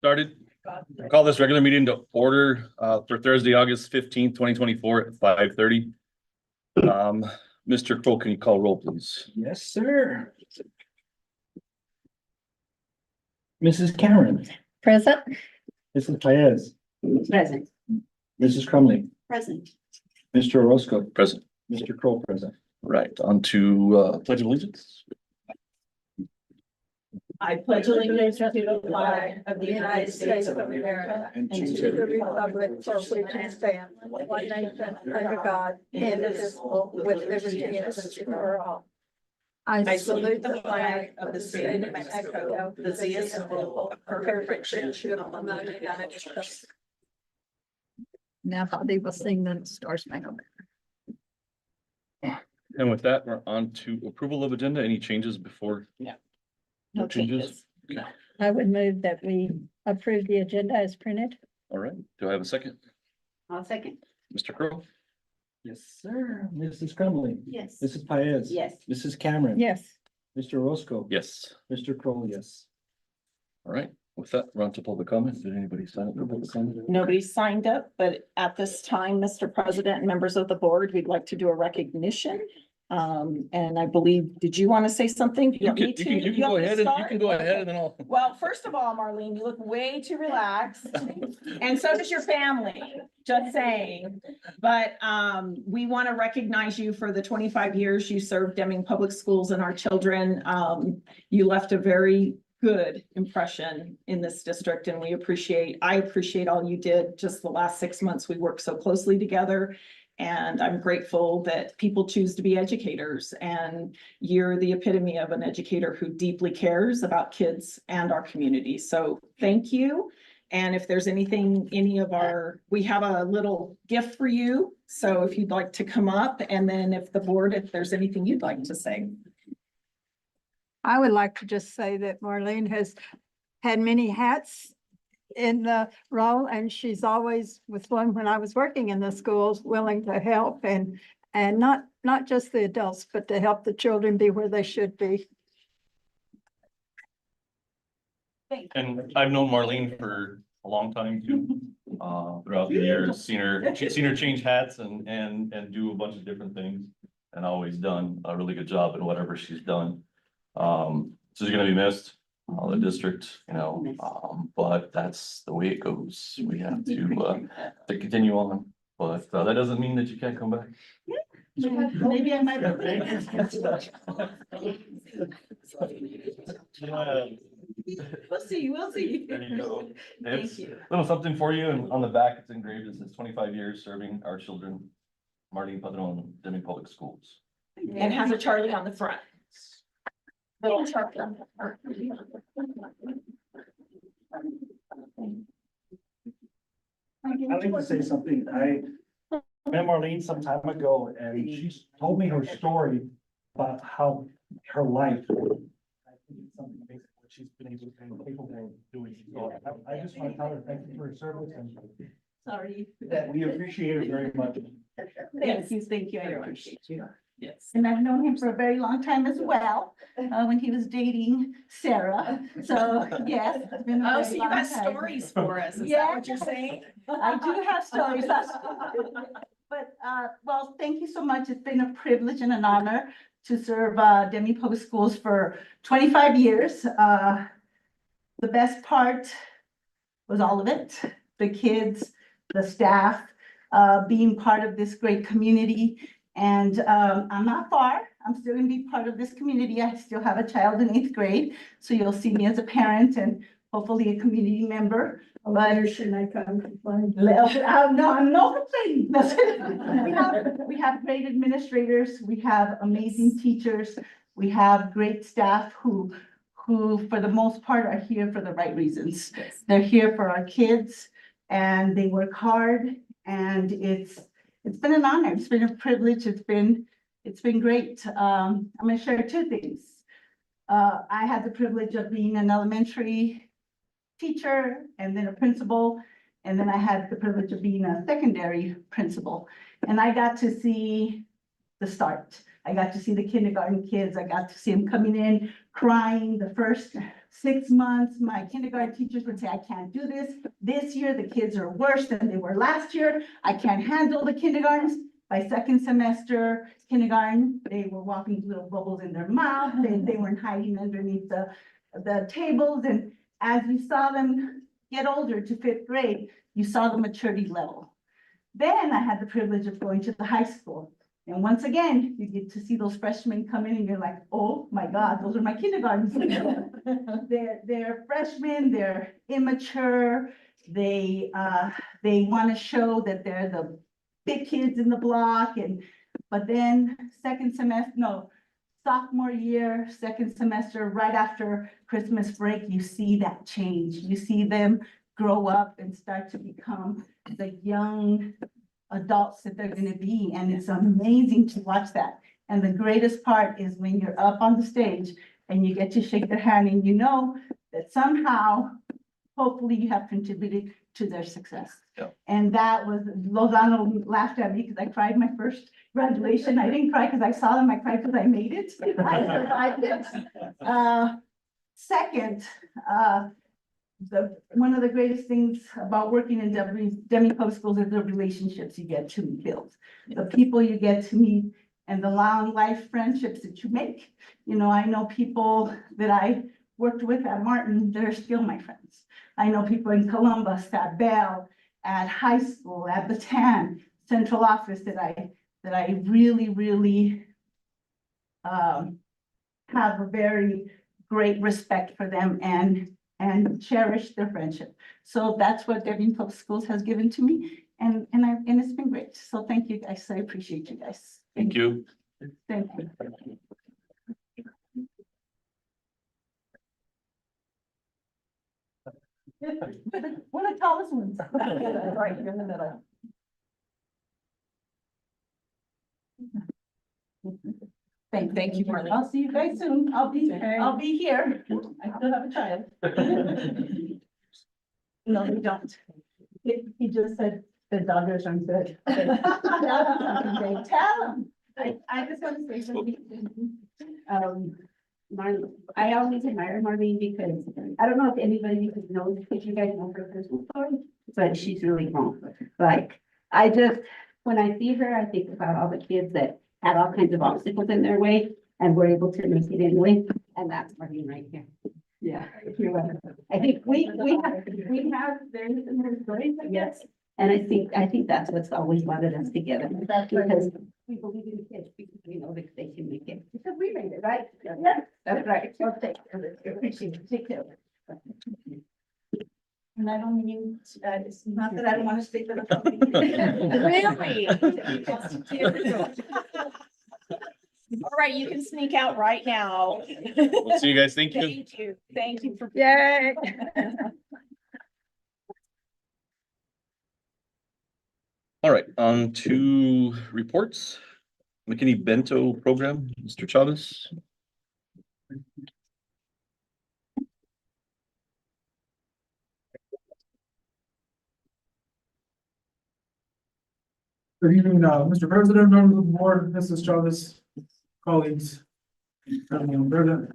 Started. Call this regular meeting to order for Thursday, August 15th, 2024 at 5:30. Mr. Crow, can you call roll, please? Yes, sir. Mrs. Cameron, Present. Mrs. Paez, Present. Mrs. Crumley, Present. Mr. Orozco, Present. Mr. Kroll present. Right, on to Pledge of Allegiance. I pledge allegiance to the flag of the United States of America and to the republic for which it stands, one nation under God, indivisible, with liberty and justice for all. I salute the flag of the state of Mexico, the symbol of perfect friendship among the United States. Now they will sing the Star Spangled Banner. And with that, we're on to approval of agenda. Any changes before? No changes. I would move that we approve the agenda as printed. All right, do I have a second? I'll second. Mr. Crow? Yes, sir. Mrs. Crumley, Yes. Mrs. Paez. Yes. Mrs. Cameron. Yes. Mr. Orozco. Yes. Mr. Kroll, yes. All right, with that, we're on to public comment. Did anybody sign up for public comment? Nobody signed up, but at this time, Mr. President and members of the board, we'd like to do a recognition. And I believe, did you want to say something? Do You want can, me you to? can, you can want go me to ahead and you start? can go ahead and then I'll. Well, first of all, Marlene, you look way too relaxed. And so does your family, just saying. But we want to recognize you for the 25 years you served Deming Public Schools and our children. You left a very good impression in this district, and I appreciate all you did. Just the last 6 months, we worked so closely together. And I'm grateful that people choose to be educators, and you're the epitome of an educator who deeply cares about kids and our community. So thank you. And if there's anything, we have a little gift for you. So if you'd like to come up, and then if there's anything you'd like to say. I would like to just say that Marlene has had many hats in the role, and she's always, with one when I was working in the schools, willing to help and not just the adults, but to help the children be where they should be. And I've known Marlene for a long time too. Throughout the years, seen her change hats and do a bunch of different things, and always done a really good job in whatever she's done. So she's gonna be missed, the district, but that's the way it goes. We have to continue on, but that doesn't mean that you can't come back. Maybe I might. We'll see. There you go. Thank It's you. little something for you, and on the back, it's engraved. It says 25 years serving our children, Marlene Padron, Deming Public Schools. And has a Charlie on the front. Little Charlie on the front. I'd like to say something. I met Marlene some time ago, and she told me her story about how her life. I think it's something basic what she's been able to and capable of doing. So I just want to tell her thank you for her service, and Sorry. that we appreciate her very much. Thank you, I appreciate you. Yes. And I've known him for a very long time as well, when he was dating Sarah. So, yes. It's been a Oh, very so you long got time. stories for us, is that Yeah. what you're saying? I do have stories. But, well, thank you so much. It's been a privilege and an honor to serve Deming Public Schools for 25 years. The best part was all of it, the kids, the staff, being part of this great community. And I'm not far. I'm still gonna be part of this community. I still have a child in 8th grade. So you'll see me as a parent and hopefully a community member. But Should I come complain? no, I'm no complaining. We have great administrators. We have amazing teachers. We have great staff who for the most part are here for the right reasons. They're here for our kids, and they work hard, and it's been an honor. It's been a privilege. It's been great. I'm gonna share 2 things. I had the privilege of being an elementary teacher and then a principal. And then I had the privilege of being a secondary principal. And I got to see the start. I got to see the kindergarten kids. I got to see them coming in, crying the first 6 months, my kindergarten teachers would say, I can't do this. This year, the kids are worse than they were last year. I can't handle the kindergartens. By second semester kindergarten, they were walking with little bubbles in their mouth. They weren't hiding underneath the tables. And as you saw them get older to 5th grade, you saw the maturity level. Then I had the privilege of going to the high school. And once again, you get to see those freshmen come in and you're like, oh my God, those are my kindergartens. They're freshmen, they're immature. They want to show that they're the big kids in the block. But then sophomore year, second semester, right after Christmas break, you see that change. You see them grow up and start to become the young adults that they're gonna be, and it's amazing to watch that. And the greatest part is when you're up on the stage and you get to shake their hand and you know that somehow, hopefully you have contributed to their success. Yeah. And that was, Lozano laughed at me because I cried my first graduation. I didn't cry because I saw them, I cried because I made it. I survived it. Second, one of the greatest things about working in Deming Public Schools is the relationships you get to build, the people you get to meet, and the long life friendships that you make. You know, I know people that I worked with at Martin, they're still my friends. I know people in Columbus, at Bell, at high school, at the TAN, central office that I really have a very great respect for them and cherish their friendship. So that's what Deming Public Schools has given to me, and it's been great. So thank you guys. I appreciate you guys. Thank you. Thank you. One of the tallest ones. Right in the middle. Thank you, Marlene. I'll see you guys soon. I'll be here. I still have a child. No, we don't. He just said the daughters aren't good. Tell him. I just want to say something. Marlene, I always admire Marlene because I don't know if anybody knows, if you guys know her personal story, but she's really grown. Like, when I see her, I think about all the kids that had all kinds of obstacles in their way and were able to make it anyway. And that's Marlene right here. Yeah. I think we have very similar stories, I guess. And I think that's what's always bonded us together. Because we believe in kids, because we know that they can make it. Because we made it, right? Yeah, that's right. Well, take care of it. Appreciate it. Take care of it. And I don't mean, it's not that I don't want to stick to the company. Really? All right, you can sneak out right now. We'll see you guys. Thank you. Thank you. Thank you for. Yay. All right, on to reports. McKinney Bento Program, Mr. Chavez. Good evening, Mr. President, members of the board, Mrs. Chavez, colleagues. President,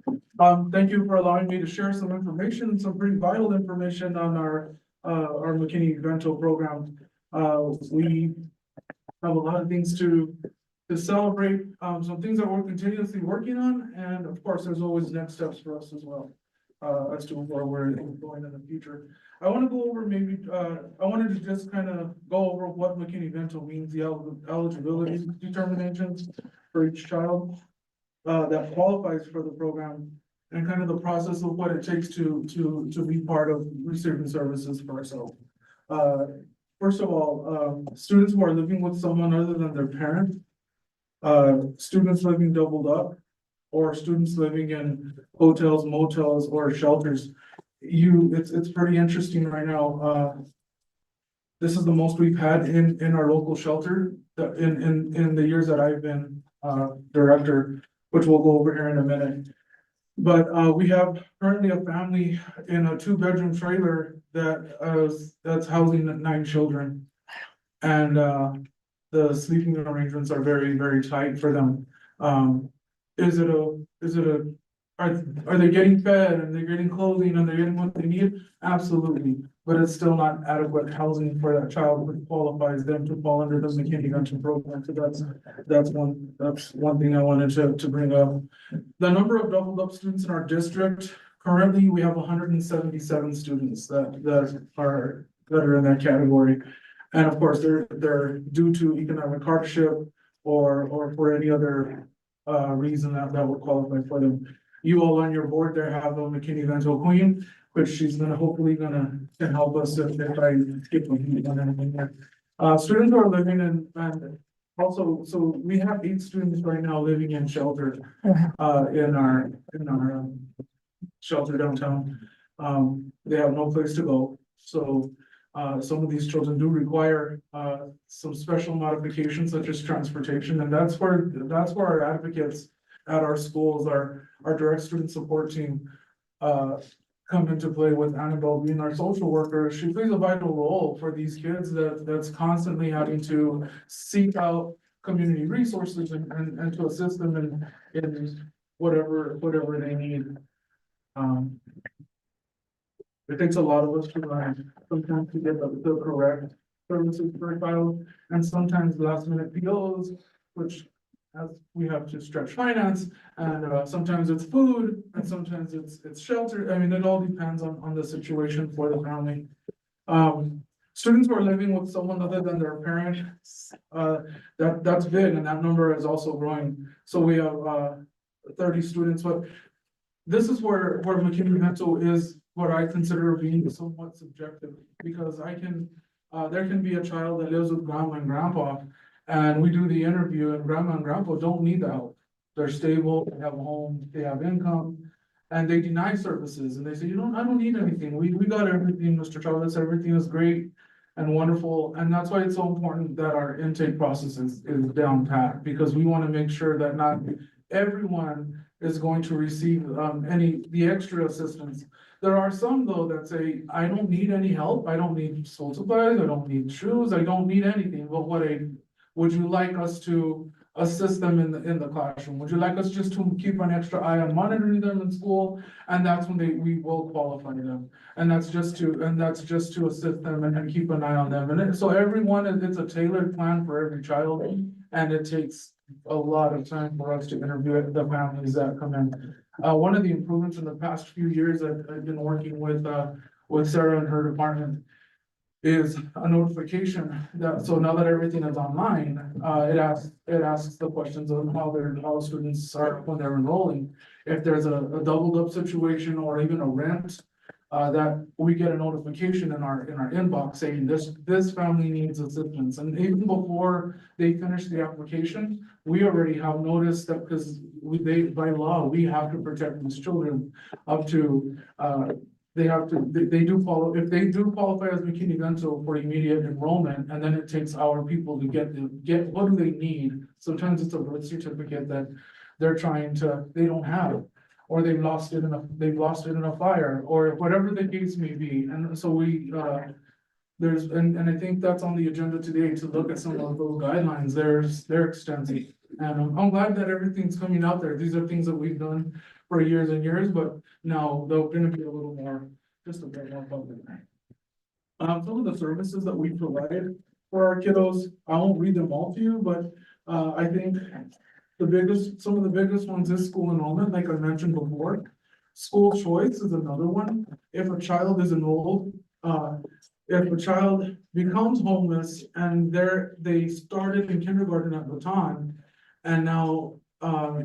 thank you for allowing me to share some information, some pretty vital information on our McKinney Bento Program. We have a lot of things to celebrate, some things that we're continuously working on, and of course, there's always next steps for us as well, as to where we're going in the future. I want to go over I wanted to just kind of go over what McKinney Bento means, the eligibility determinations for each child that qualifies for the program, and kind of the process of what it takes to be part of receiving services for ourselves. First of all, students who are living with someone other than their parent, students living doubled up, or students living in hotels, motels, or shelters. It's pretty interesting right now. This is the most we've had in our local shelter in the years that I've been director, which we'll go over here in a minute. But we have currently a family in a 2-bedroom trailer that's housing 9 children. And the sleeping arrangements are very, very tight for them. Is it a are they getting fed and they're getting clothing and they're getting what they need? Absolutely, but it's still not adequate housing for that child, which qualifies them to fall under the McKinney Ventures program. So that's one thing I wanted to bring up. The number of doubled up students in our district, currently, we have 177 students that are in that category. And of course, they're due to economic hardship or for any other reason that would qualify for them. You all on your board there have a McKinney Vento Queen, which she's hopefully can help us if I skip on anything there. Students who are living and also, so we have 8 students right now living in shelter in our shelter downtown. They have no place to go, so some of these children do require some special modifications such as transportation, and that's where our advocates at our schools, our direct student support team come into play with Annabelle being our social worker. She plays a vital role for these kids that's constantly having to seek out community resources and to assist them in whatever they need. It takes a lot of us to sometimes to get the correct services for a child, and sometimes last minute POs, which as we have to stretch finance, and sometimes it's food, and sometimes it's shelter. I mean, it all depends on the situation for the family. Students who are living with someone other than their parent, that's big, and that number is also growing. So we have 30 students, but this is where McKinney Mental is what I consider being somewhat subjective, because there can be a child that lives with grandma and grandpa, and we do the interview, and grandma and grandpa don't need the help. They're stable, they have a home, they have income, and they deny services, and they say, I don't need anything. We got everything, Mr. Chavez, everything is great and wonderful. And that's why it's so important that our intake process is down pat, because we want to make sure that not everyone is going to receive the extra assistance. There are some though that say, I don't need any help, I don't need school supplies, I don't need shoes, I don't need anything, but would you like us to assist them in the classroom? Would you like us just to keep an extra eye on monitoring them in school? And that's when we will qualify them. And that's just to assist them and keep an eye on them. And so everyone, it's a tailored plan for every child, and it takes a lot of time for us to interview the families that come in. One of the improvements in the past few years I've been working with Sarah and her department is a notification that, so now that everything is online, it asks the questions of how students are when they're enrolling. If there's a doubled up situation or even a rent, that we get a notification in our inbox saying this family needs assistance. And even before they finish the application, we already have noticed that, because by law, we have to protect these children up to, they do follow, if they do qualify as McKinney Vento for immediate enrollment, and then it takes our people to get what do they need? Sometimes it's a birth certificate that they don't have, or they've lost it in a fire, or whatever the case may be. And so and I think that's on the agenda today, to look at some of those guidelines. They're extensive. And I'm glad that everything's coming out there. These are things that we've done for years and years, but now they're gonna be a little more, just a bit more public. Some of the services that we provide for our kiddos, I won't read them all to you, but I think some of the biggest ones is school enrollment, like I mentioned before. School choice is another one. If a child is enrolled, if a child becomes homeless and they started in kindergarten at the time, and now,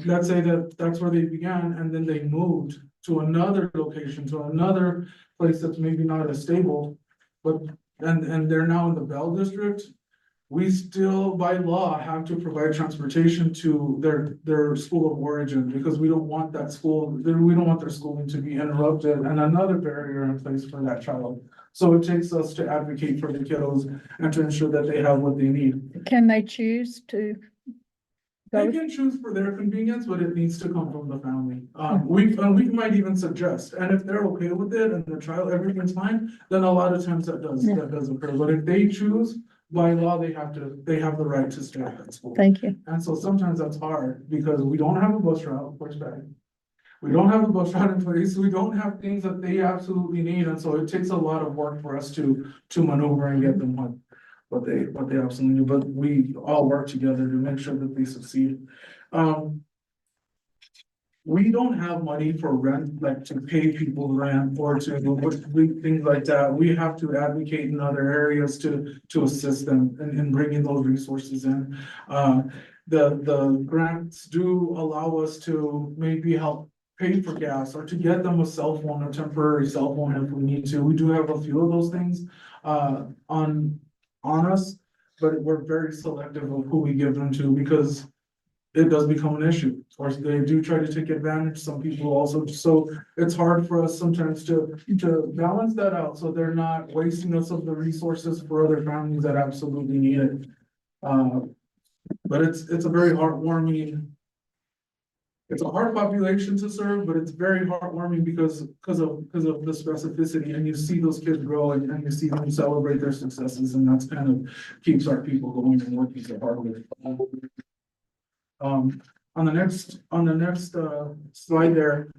let's say that's where they began, and then they moved to another location, to another place that's maybe not as stable, but, and they're now in the Bell District, we still, by law, have to provide transportation to their school of origin, because we don't want their schooling to be interrupted, and another barrier in place for that child. So it takes us to advocate for the kiddos and to ensure that they have what they need. Can they choose to? They can choose for their convenience, but it needs to come from the family. We might even suggest, and if they're okay with it and the child, everything's fine, then a lot of times that does occur. But if they choose, by law, they have the right to stay at that school. Thank you. And so sometimes that's hard, because we don't have a bus route, pushback. We don't have a bus route in place, we don't have things that they absolutely need, and so it takes a lot of work for us to maneuver and get them what they absolutely need, but we all work together to make sure that they succeed. We don't have money for rent, like to pay people rent or to things like that. We have to advocate in other areas to assist them in bringing those resources in. The grants do allow us to maybe help pay for gas or to get them a cell phone, a temporary cell phone if we need to. We do have a few of those things on us, but we're very selective of who we give them to because it does become an issue, or they do try to take advantage, some people also, so it's hard for us sometimes to balance that out, so they're not wasting us of the resources for other families that absolutely need it. But it's a very heartwarming. It's a hard population to serve, but it's very heartwarming because of the specificity, and you see those kids grow and you see them celebrate their successes, and that's kind of keeps our people going and working so hard with. On the next slide there,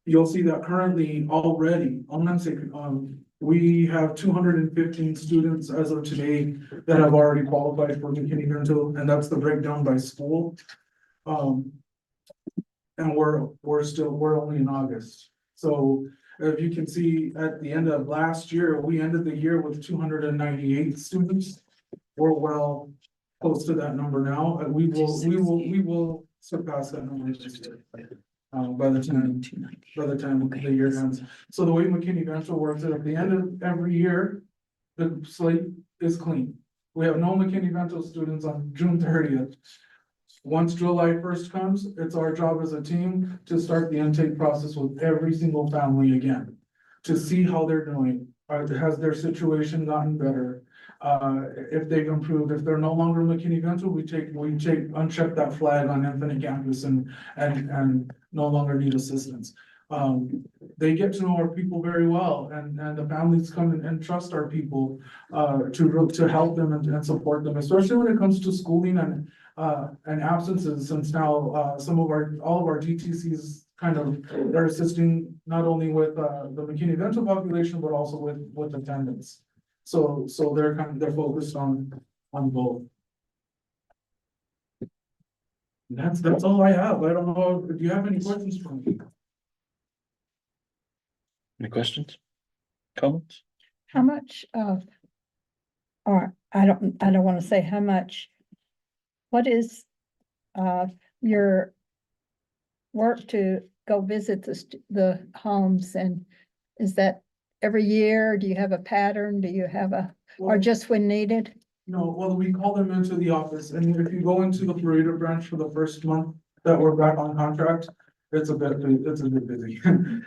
you'll see that currently already, I'm not saying, we have 215 students as of today that have already qualified for McKinney Vento, and that's the breakdown by school. And we're only in August. So if you can see at the end of last year, we ended the year with 298 students. We're well close to that number now, and we will surpass that number this year. By the time the year ends. So the way McKinney Vento works is at the end of every year, the slate is clean. We have no McKinney Vento students on June 30th. Once July 1st comes, it's our job as a team to start the intake process with every single family again. To see how they're doing, has their situation gotten better? If they've improved, if they're no longer McKinney Vento, we uncheck that flag on Infinite Campus and no longer need assistance. They get to know our people very well, and the families come and trust our people to help them and support them, especially when it comes to schooling and absences, since now all of our DTCs kind of they're assisting not only with the McKinney Vento population, but also with attendance. So they're focused on both. That's all I have. I don't know, do you have any questions for me? Any questions? Comments? How much of, or I don't want to say how much, what is your work to go visit the homes, and is that every year? Do you have a pattern? Do you have or Well, just when needed? no, well, we call them into the office, and if you go into the Florida branch for the first month that we're back on contract, it's a bit busy.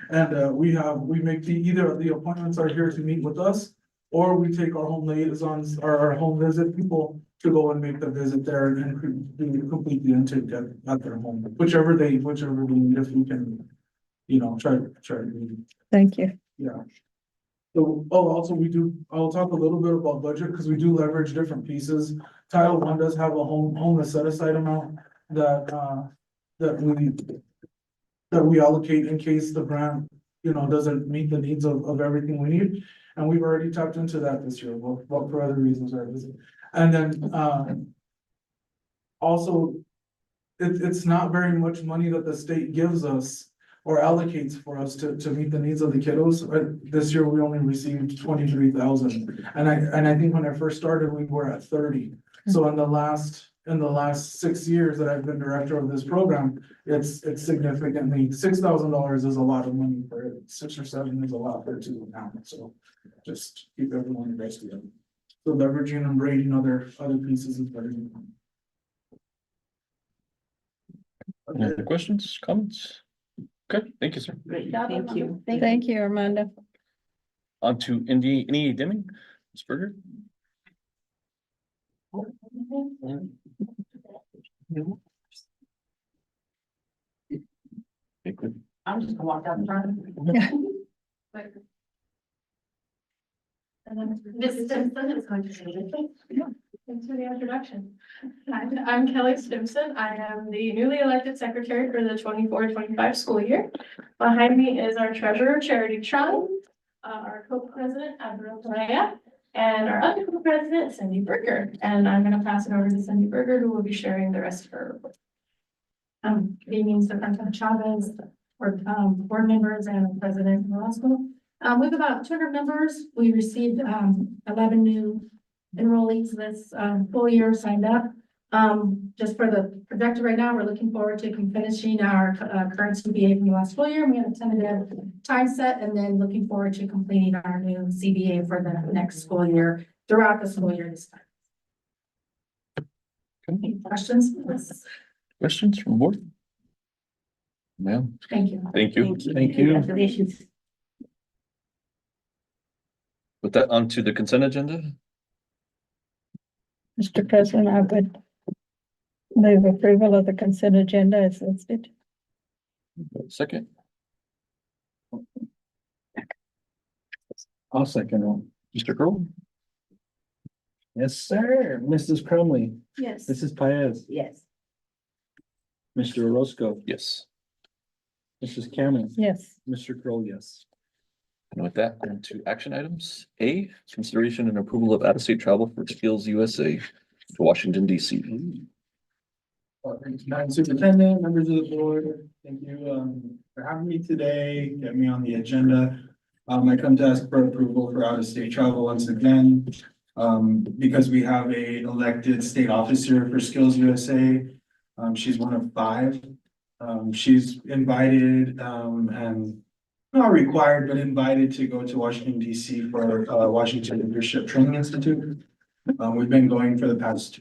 And we make either the appointments are here to meet with us, or we take our home liaisons or our home visit people to go and make the visit there and complete the intake at their home, whichever they need, if we can, try to. Thank you. Yeah. So, also I'll talk a little bit about budget, because we do leverage different pieces. Title I does have a home set aside amount that we allocate in case the grant, doesn't meet the needs of everything we need. And we've already tapped into that this year, well, for other reasons, right? And then, also, it's not very much money that the state gives us or allocates for us to meet the needs of the kiddos. This year, we only received 23,000. And I think when I first started, we were at 30. So in the last 6 years that I've been director of this program, it's significantly, $6,000 is a lot of money for it. 6 or 7 is a lot for it too now. So just keep everyone abreast together. So leveraging and rating other pieces is very important. Any other questions, comments? Okay, thank you, sir. Great job. Thank you. Thank you, Armando. On to Indy Deming, Ms. Berger. I'm just gonna walk out the front. Yeah. Mrs. Simpson is going to say anything. Thanks for the introduction. Hi, I'm Kelly Stimson. I am the newly elected secretary for the 24-25 school year. Behind me is our treasurer, Charity Chung, our co-president, Avril Correa, and our other co-president, Cindy Berger. And I'm going to pass it over to Cindy Berger, who will be sharing the rest of her report. Good evening, Superintendent Chavez, board members, and the president of the law school. We have about 200 members. We received 11 new enrollees this full year signed up. Just for the projector right now, we're looking forward to finishing our current CBA from the last full year. We have a tentative time set, and then looking forward to completing our new CBA for the next school year throughout the school year this time. Any questions? Questions from board? Ma'am, Thank you. thank you. Thank you. Congratulations. With that, on to the consent agenda. Mr. President, I would move approval of the consent agenda as listed. Second, I'll second one. Mr. Kroll? Yes, sir. Mrs. Crumley, Yes. Mrs. Paez, Yes. Mr. Orozco, Yes. Mrs. Cameron, Yes. Mr. Kroll, yes. And with that, on to action items. A, consideration and approval of out-of-state travel for Skills USA to Washington, DC. Madam Superintendent, members of the board, thank you for having me today, get me on the agenda. I come to ask for approval for out-of-state travel once again. Because we have a elected state officer for Skills USA. She's one of 5. She's invited and not required, but invited to go to Washington DC for Washington Leadership Training Institute. We've been going for the past,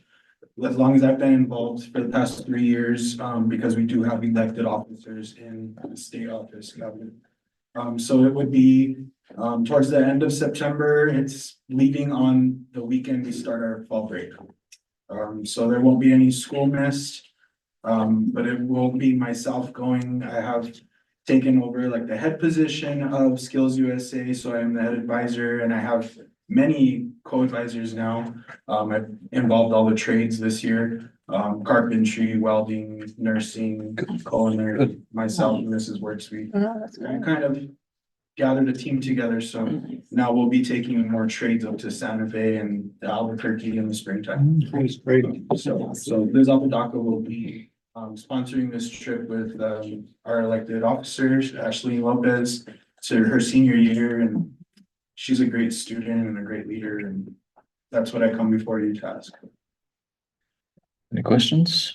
as long as I've been involved, for the past 3 years, because we do have elected officers in the state office government. So it would be towards the end of September. It's leaving on the weekend we start our fall break. So there won't be any school missed. But it will be myself going. I have taken over like the head position of Skills USA, so I'm the head advisor, and I have many co-advisors now. I've involved all the trades this year, carpentry, welding, nursing, culinary, myself, and Mrs. Worksweet. I kind of gathered a team together, so now we'll be taking more trades up to Santa Fe and Albuquerque in the springtime. That's great. So Liz Apodaca will be sponsoring this trip with our elected officers, Ashley Lopez, to her senior year, and she's a great student and a great leader, and that's what I come before you to ask. Any questions?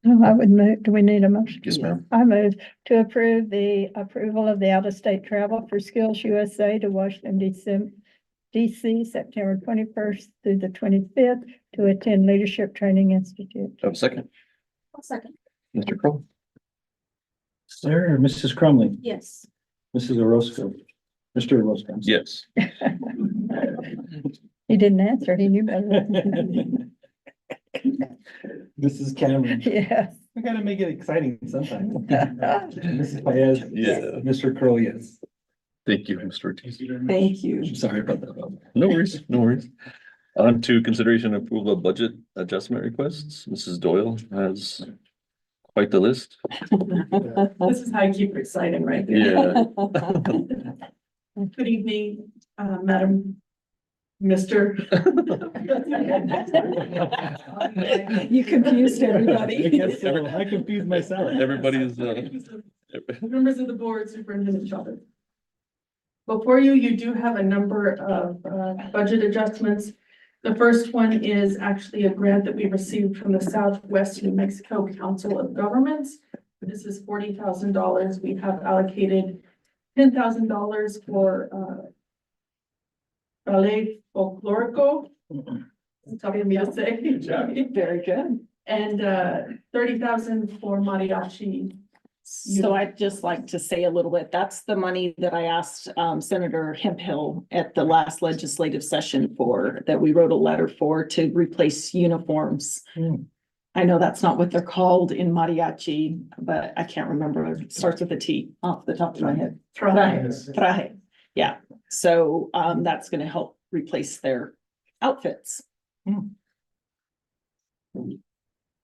I would move, do we need a motion? Yes, ma'am. I move to approve the approval of the out-of-state travel for Skills USA to Washington, DC, September 21st through the 25th to attend Leadership Training Institute. Have a second, I'll second. Mr. Kroll? Sir, Mrs. Crumley, Yes. Mrs. Orozco, Mr. Orozco. Yes. He didn't answer, he knew better. Mrs. Cameron. Yes. We gotta make it exciting sometimes. Mrs. Paez. Yeah. Mr. Kroll, yes. Thank you, Mr. Ortiz. Thank you. Sorry about that. No worries, no worries. On to consideration and approval of budget adjustment requests. Mrs. Doyle has quite the list. This is how you keep it exciting, right? Yeah. Good evening, Madam, Mr. You confused I everybody. guess so. I confused myself. Everybody's, Members of the board, Superintendent Chavez. Before you, you do have a number of budget adjustments. The first one is actually a grant that we received from the Southwest New Mexico Council of Governments. This is $40,000. We have allocated $10,000 for ballet folklorico. It's tough for me to say. Very good. And 30,000 for mariachi. So I'd just like to say a little bit, that's the money that I asked Senator Hemphill at the last legislative session for, that we wrote a letter for to replace uniforms. I know that's not what they're called in mariachi, but I can't remember. It starts with a T off the top of my head. Traje. Yeah, so that's gonna help replace their outfits. The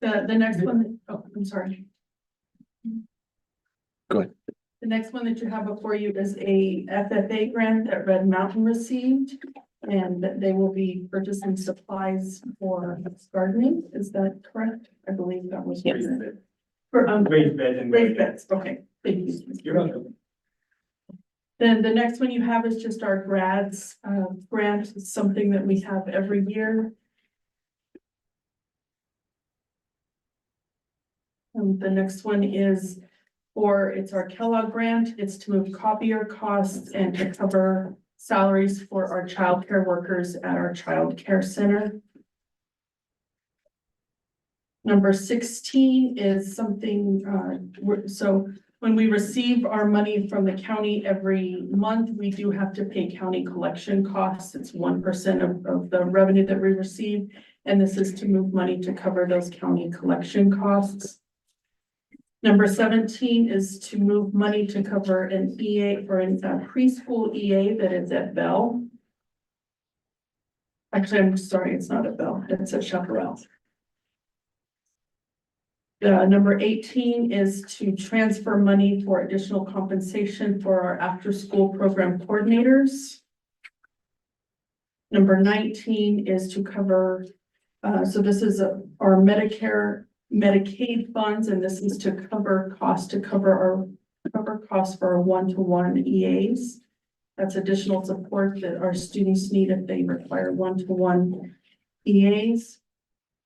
next one, oh, I'm sorry. Go ahead. The next one that you have before you is a FFA grant that Red Mountain received. And they will be purchasing supplies for gardening. Is that correct? I believe that was. Yes. For, Raised bed and. raised beds. Okay, thank you. You're welcome. Then the next one you have is just our grads, grant, It's something that we have every year. The next one is, it's our Kellogg grant, it's to move copier costs and to cover salaries for our childcare workers at our child care center. Number 16 is something, so when we receive our money from the county every month, we do have to pay county collection costs. It's 1% of the revenue that we receive. And this is to move money to cover those county collection costs. Number 17 is to move money to cover an EA or a preschool EA that is at Bell. Actually, I'm sorry, it's not at Bell, it's at Chaparral. Number 18 is to transfer money for additional compensation for our after-school program coordinators. Number 19 is to cover, so this is our Medicaid funds, and this is to cover costs for our one-to-one EAs. That's additional support that our students need if they require one-to-one EAs.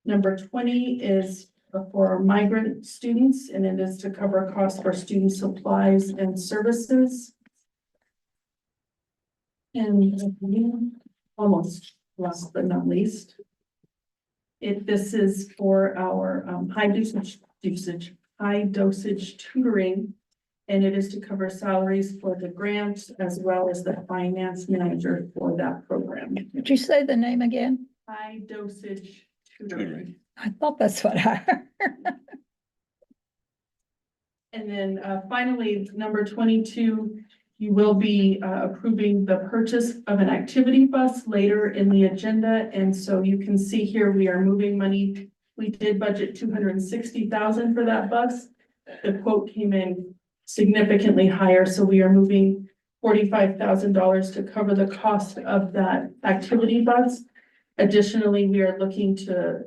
Number 20 is for our migrant students, and it is to cover costs for student supplies and services. And almost last but not least, this is for our high dosage tutoring, and it is to cover salaries for the grant as well as the finance manager for that program. Did you say the name again? High dosage tutoring. I thought that's what I heard. And then finally, number 22, you will be approving the purchase of an activity bus later in the agenda. And so you can see here, we are moving money. We did budget 260,000 for that bus. The quote came in significantly higher. So we are moving $45,000 to cover the cost of that activity bus. Additionally, we are looking to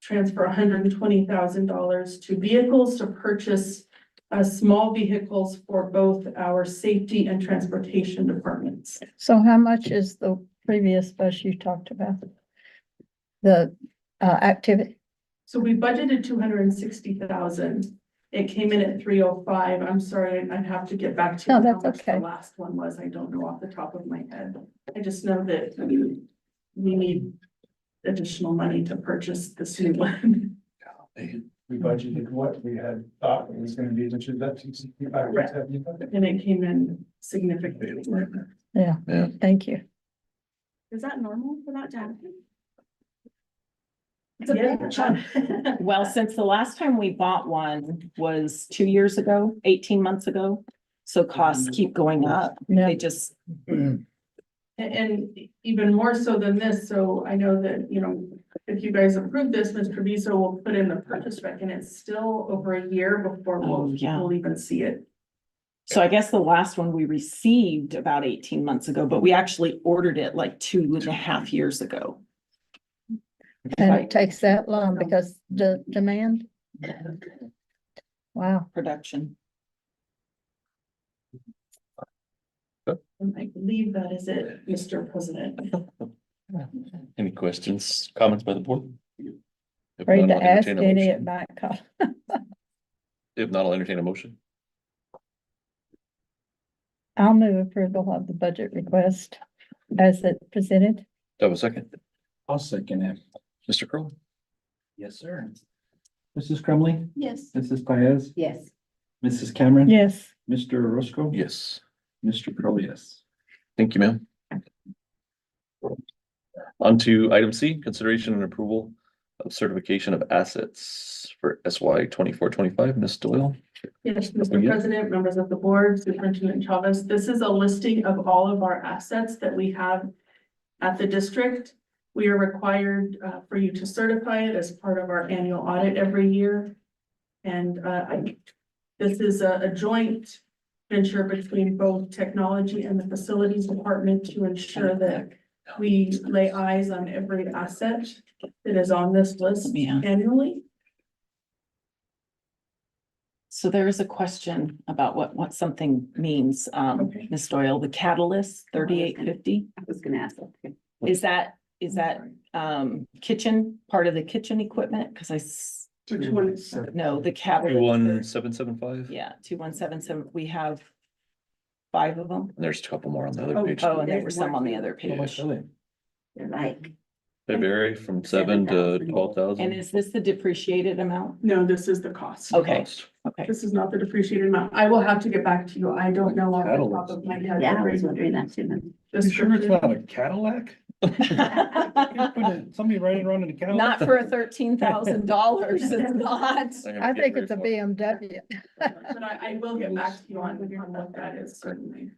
transfer $120,000 to vehicles to purchase small vehicles for both our safety and transportation departments. So how much is the previous bus you talked about? The activity? So we budgeted 260,000. It came in at 305. I'm sorry, I'd have to get back to No, you how that's much okay. the last one was. I don't know off the top of my head. I just know that we need additional money to purchase this new one. We budgeted what we had thought it was gonna be, which is that 265, 275. And it came in significantly. Yeah, Yeah. thank you. Is that normal for that to happen? It's a big chunk. Well, since the last time we bought one was 2 years ago, 18 months ago. So costs keep going up. Yeah. They just, And even more so than this, so I know that, if you guys approve this, Mr. Viso will put in the purchase rec, and it's still over a year before Oh, yeah. we'll even see it. so I guess the last one we received about 18 months ago, but we actually ordered it like 2.5 years ago. And it takes that long because the demand? Wow. Production. And I believe that is it, Mr. President. Any questions, comments by the board? If Afraid not, to I'll ask entertain a any, motion. it might cost. If not, I'll entertain a motion. I'll move approval of the budget request as it presented. Do I have a second? I'll second it. Mr. Crowe? Yes, sir. Mrs. Crumley, Yes. Mrs. Paez, Yes. Mrs. Cameron. Yes, Mr. Roscoe. Yes. Mr. Crowe, yes. Thank you, ma'am. On to item C, consideration and approval of certification of assets for SY 24-25. Ms. Doyle. Yes, Mr. President, members of the board, Superintendent Chavez, this is a listing of all of our assets that we have at the district. We are required for you to certify it as part of our annual audit every year. And this is a joint venture between both technology and the facilities department to ensure that we lay eyes on every asset that is on this list Yeah. annually. So there is a question about what something means, Okay. Ms. Doyle, the catalyst 3850. I was gonna ask that. Is that kitchen, part of the kitchen equipment? Cause Which one is? no, the catalyst. 21775. Yeah, 2177. We have 5 of them. There's a couple more on the other Oh, page. Oh, and there were some on the other How much page. are they? They're like, They vary from 7 to 7,000. 12,000. And is this the depreciated amount? No, this is the cost. Okay, okay. This is not the depreciated amount. I will have to get back to you. I don't know off the top of my head. yeah, I was wondering that too. not a Cadillac? Somebody riding around in a Cadillac? Not for a $13,000, it's not. I think it's a BMW. But I will get back to you on what that is, certainly.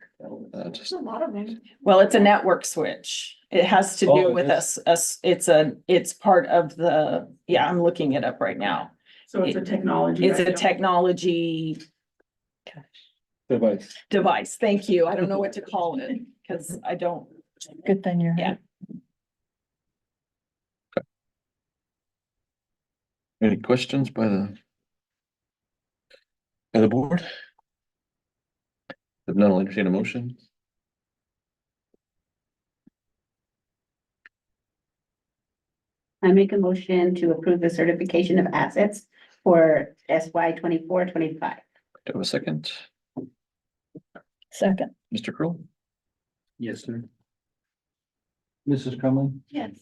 Just a lot of them. Well, it's a network switch. It has to Oh, do it with is? us, it's part of the, yeah, I'm looking it up right now. So it's a technology. It's a item. technology device. device. Thank you. I don't know what to call it, because I don't, Good thing you're. Yeah. Any questions by the board? If none, I'll entertain a motion. I make a motion to approve the certification of assets for SY 24-25. Do I have a second? Second. Mr. Kroll? Yes, sir. Mrs. Crumlin, Yes.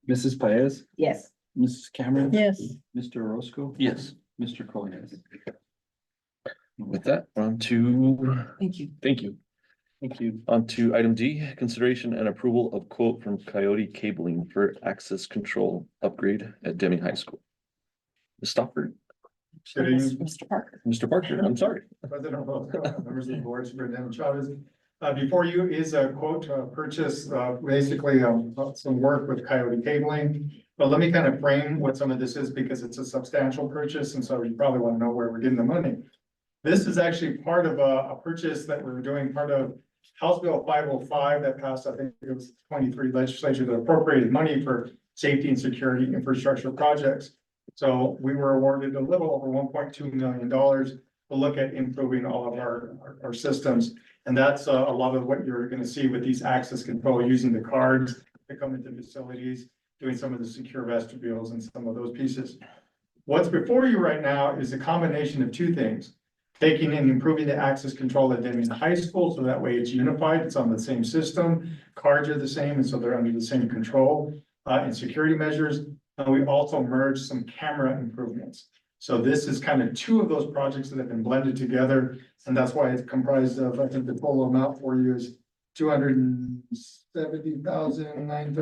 Mrs. Paez, Yes. Mrs. Cameron. Yes. Mr. Orozco. Yes. Mr. Crowe, yes. With that, we're on to, thank you. thank you. Thank you. On to item D, consideration and approval of quote from Coyote Cabling for access control upgrade at Deming High School. Ms. Stofford, Mr. Parker. Mr. Parker, I'm sorry. President Roscoe, members of the board, Superintendent Chavez. Before you is a quote to purchase, basically, some work with Coyote Cabling. But let me kind of frame what some of this is because it's a substantial purchase, and so you probably want to know where we're getting the money. This is actually part of a purchase that we're doing, part of House Bill 505 that passed, I think it was 23 legislature that appropriated money for safety and security infrastructure projects. So we were awarded a little over $1.2 million to look at improving all of our systems. And that's a lot of what you're going to see with these access control, using the cards to come into facilities, doing some of the secure vestibules and some of those pieces. What's before you right now is a combination of two things. Taking and improving the access control at Deming High School, so that way it's unified, it's on the same system, cards are the same, and so they're under the same control, and security measures. And we also merged some camera improvements. So this is kind of two of those projects that have been blended together, and that's why it's comprised of, I think the total amount for you is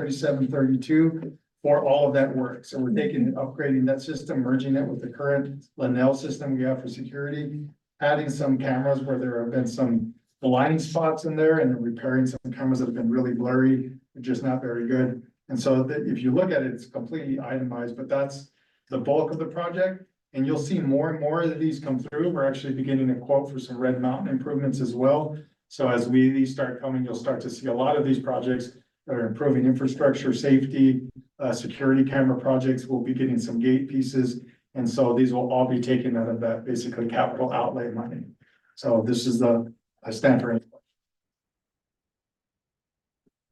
$270,937.32 for all of that work. So we're taking and upgrading that system, merging it with the current Linnell system we have for security, adding some cameras where there have been some blind spots in there, and repairing some cameras that have been really blurry, just not very good. And so that if you look at it, it's completely itemized, but that's the bulk of the project. And you'll see more and more of these come through. We're actually beginning a quote for some Red Mountain improvements as well. So as these start coming, you'll start to see a lot of these projects that are improving infrastructure, safety, security camera projects. We'll be getting some gate pieces. And so these will all be taken out of that basically capital outlay money. So this is the Stanford.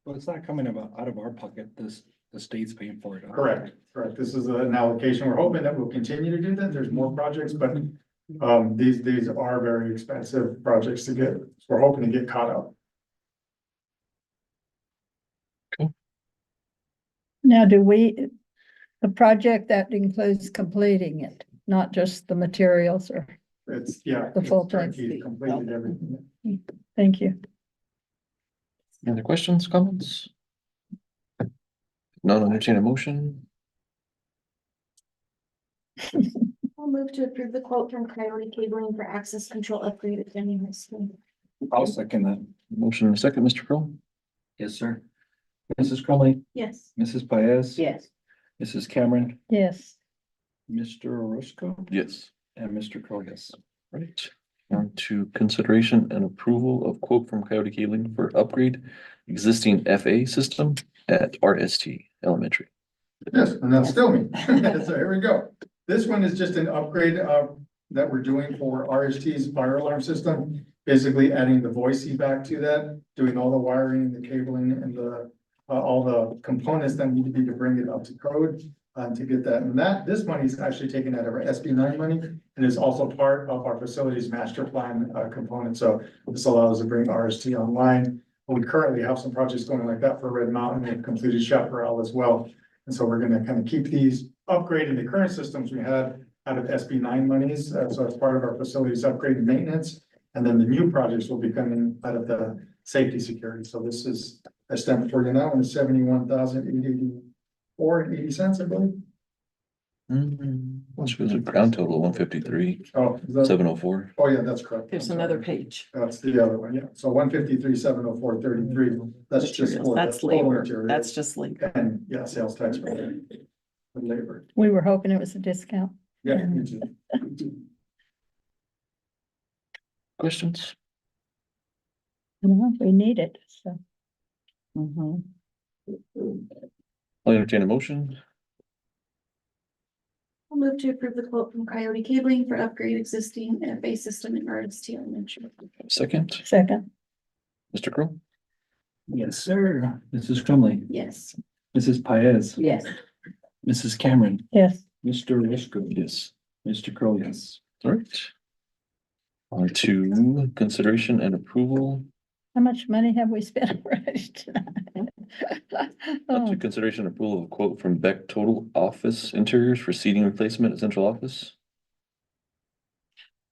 Well, it's not coming out of our pocket, the state's paying for it. huh? Correct. This is an allocation. We're hoping that we'll continue to do that. There's more projects, but these are very expensive projects to get. So we're hoping to get caught up. Now, the project that includes completing it, not just the materials or, It's, yeah. The full it's turnkey, time. Completed everything. thank you. Any other questions, comments? None, I'll entertain a motion. I'll move to approve the quote from Coyote Cabling for access control upgrade at Deming High School. I'll second that. Motion and a second, Mr. Kroll? Yes, sir. Mrs. Crumley, Yes. Mrs. Paez. Yes. Mrs. Cameron, Yes. Mr. Orozco, Yes. and Mr. Crowe, yes. Right. On to consideration and approval of quote from Coyote Cabling for upgrade existing FA system at RST Elementary. Yes, and that's still me. So here we go. This one is just an upgrade that we're doing for RST's fire alarm system. Basically adding the voice back to that, doing all the wiring, the cabling and the all the components that need to be to bring it up to code. To get that, and this money is actually taken out of our SB9 money and is also part of our facilities master plan component. So this allows us to bring RST online. We currently have some projects going like that for Red Mountain and completed Chaparral as well. And so we're gonna kind of keep these upgrading the current systems we had out of SB9 monies. So it's part of our facilities upgrade and maintenance. And then the new projects will be coming out of the safety security. So this is a stamp for you now and 71,884.80, I believe. Which was a grand total of 153, Oh, is that- 704. oh, yeah, that's correct. There's I'm sorry. another page. That's the other one, yeah. So 153, 704.33. That's just Materials. for. That's the total labor. materials. That's just labor. And yeah, sales tax for labor. We were hoping it was a discount. Yeah. me too. Questions? No, we need it, so. Mhm. I'll entertain a motion. I'll move to approve the quote from Coyote Cabling for upgrade existing FA system in RST Elementary. Second, Second. Mr. Crowe? Yes, sir. Mrs. Crumley, Yes. Mrs. Paez. Yes. Mrs. Cameron, Yes. Mr. Orozco, Yes. Mr. Crowe, yes. All right. On to consideration and approval, How much money have we spent already tonight? on Oh, to consideration and approval of quote from Beck Total Office Interiors for seating replacement at central office.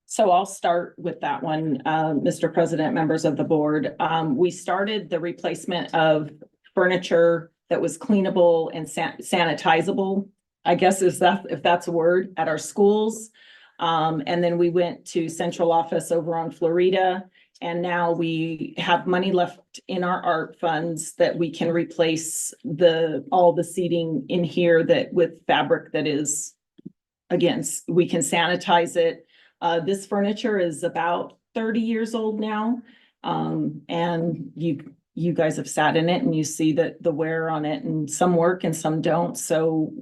So I'll start with that one, Mr. President, members of the board. We started the replacement of furniture that was cleanable and sanitizable, I guess is that, if that's a word, at our schools. And then we went to central office over on Florida. And now we have money left in our art funds that we can replace all the seating in here that with fabric that is, again, we can sanitize it. This furniture is about 30 years old now. And you guys have sat in it and you see that the wear on it, and some work and some don't. So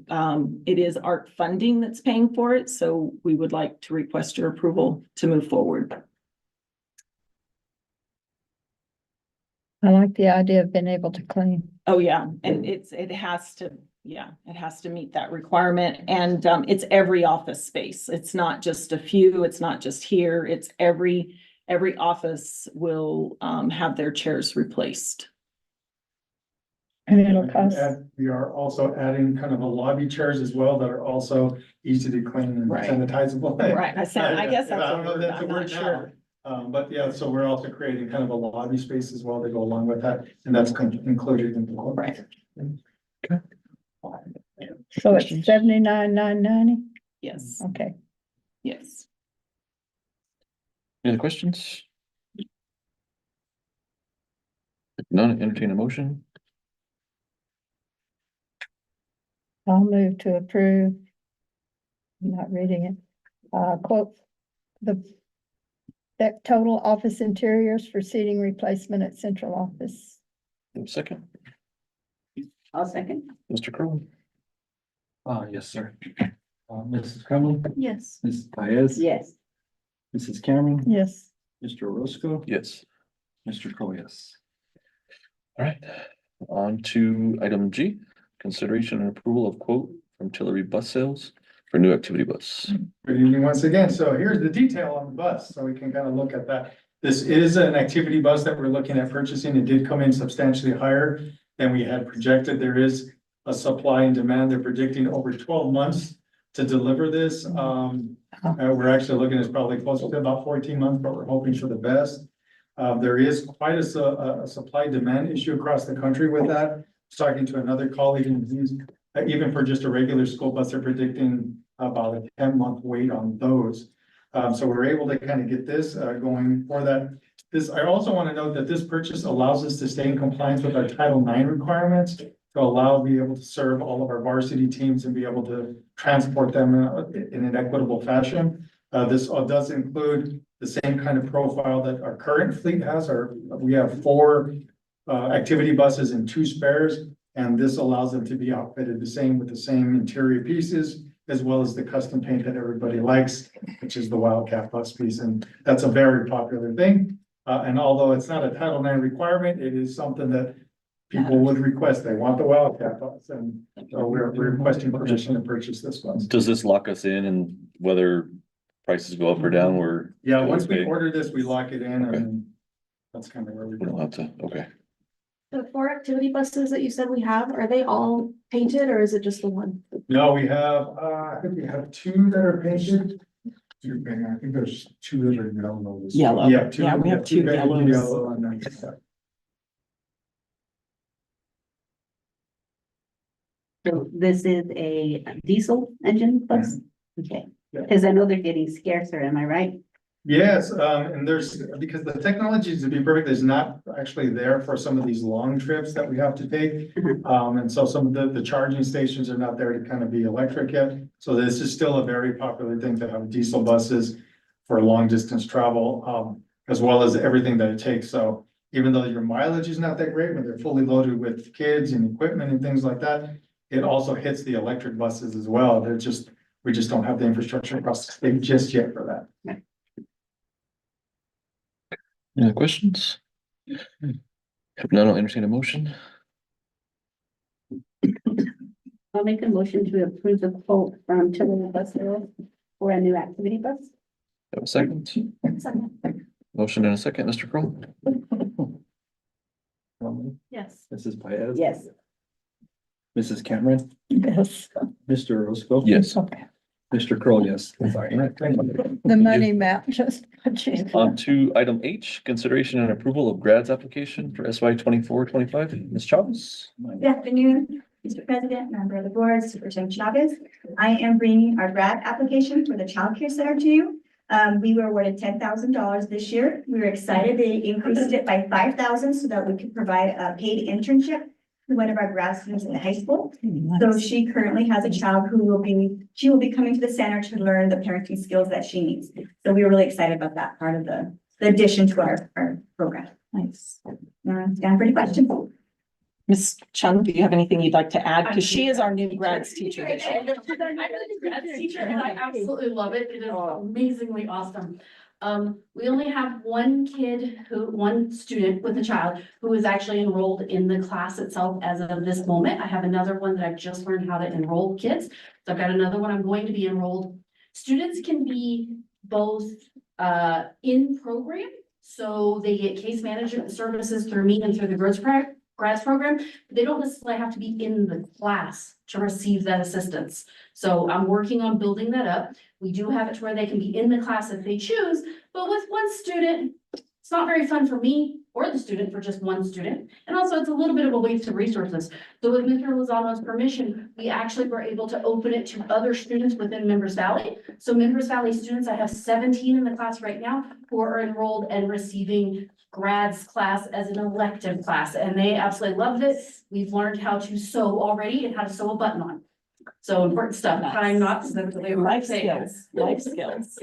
it is art funding that's paying for it. So we would like to request your approval to move forward. I like the idea of being able to clean. Oh, yeah, and it has to meet that requirement, and it's every office space. It's not just a few, it's not just here, it's every office will have their chairs replaced. And it'll cost, We are also adding kind of a lobby chairs as well that are also easy to clean and Right. sanitizable. Right, I guess that's I a don't know if word, that's a I'm word not now. sure. But yeah, so we're also creating kind of a lobby space as well to go along with that, and that's included in the quote. Right. so it's 79,990. Yes, Okay. yes. Any other questions? If none, entertain a motion. I'll move to approve. I'm not reading it. Quote, the that total office interiors for seating replacement at central office. Second, I'll second. Mr. Crowe? Yes, sir. Mrs. Crumley, Yes. Mrs. Paez. Yes. Mrs. Cameron, Yes. Mr. Orozco, Yes. Mr. Crowe, yes. All right, on to item G, consideration and approval of quote from Tillery Bus Sales for new activity bus. Good evening once again. So here's the detail on the bus, so we can kind of look at that. This is an activity bus that we're looking at purchasing. It did come in substantially higher than we had projected. There is a supply and demand. They're predicting over 12 months to deliver this. We're actually looking at probably closer to about 14 months, but we're hoping for the best. There is quite a supply demand issue across the country with that. I was talking to another colleague, and he's even for just a regular school bus, they're predicting about a 10-month wait on those. So we're able to kind of get this going for that I also want to note that this purchase allows us to stay in compliance with our Title IX requirements to allow, be able to serve all of our varsity teams and be able to transport them in an equitable fashion. This does include the same kind of profile that our current fleet has. We have 4 activity buses and 2 spares, and this allows them to be outfitted the same with the same interior pieces, as well as the custom paint that everybody likes, which is the Wildcat bus piece, and that's a very popular thing. And although it's not a Title IX requirement, it is something that people would request. They want the Wildcat bus, and so we're requesting permission to purchase this bus. Does this lock us in and whether prices go up or down, we're? Yeah, once we okay. order this, we lock it in, Okay. and that's kind of where we We don't go. have to, okay. The 4 activity buses that you said we have, are they all painted or is it just the one? No, we have, I think we have 2 that are painted. I think there's 2 that are yellow. Yellow. Yeah, 2. Yeah, we have 2 painted yellows. yellow and then- So this is a diesel engine bus? Okay, Yeah. because I know they're getting scarcer, am I right? Yes, and because the technology, to be perfect, is not actually there for some of these long trips that we have to take. And so some of the charging stations are not there to kind of be electric yet. So this is still a very popular thing to have diesel buses for long distance travel, as well as everything that it takes. So even though your mileage is not that great, when they're fully loaded with kids and equipment and things like that, it also hits the electric buses as well. We just don't have the infrastructure across the state just yet for that. Any other questions? If not, I'll entertain a motion. I'll make a motion to approve the quote from Tiller Bus Sales for a new activity bus. Have a second? Motion and a second, Mr. Kroll? Yes. Mrs. Paez? Yes. Mrs. Cameron? Yes. Mr. Orozco? Yes. Mr. Kroll, yes. Sorry. The money map just. On to item H, consideration and approval of grads application for SY 24-25. Ms. Chavez? Good afternoon, Mr. President, member of the board, Superintendent Chavez. I am bringing our grant application for the childcare center to you. We were awarded $10,000 this year. We were excited. They increased it by 5,000 so that we could provide a paid internship to one of our grad students in the high school. So she currently has a child who will be coming to the center to learn the parenting skills that she needs. So we were really excited about that part of the addition to our program. Nice. Stand for any questions. Ms. Chung, do you have anything you'd like to add? Because she is our new grads teacher this year. I'm a grad teacher and I absolutely love it. It is amazingly awesome. We only have one student with a child who is actually enrolled in the class itself as of this moment. I have another one that I've just learned how to enroll kids. So I've got another one I'm going to be enrolled. Students can be both in program, so they get case management services through me and through the grads program. They don't necessarily have to be in the class to receive that assistance. So I'm working on building that up. We do have it to where they can be in the class if they choose, but with one student, it's not very fun for me or the student for just one student. And also it's a little bit of a waste of resources. So with Mr. Lozano's permission, we actually were able to open it to other students within Members Valley. So Members Valley students, I have 17 in the class right now who are enrolled and receiving grads class as an elective class, and they absolutely loved it. We've learned how to sew already and how to sew a button on. So important stuff, tying knots, that's really Life skills, life skills.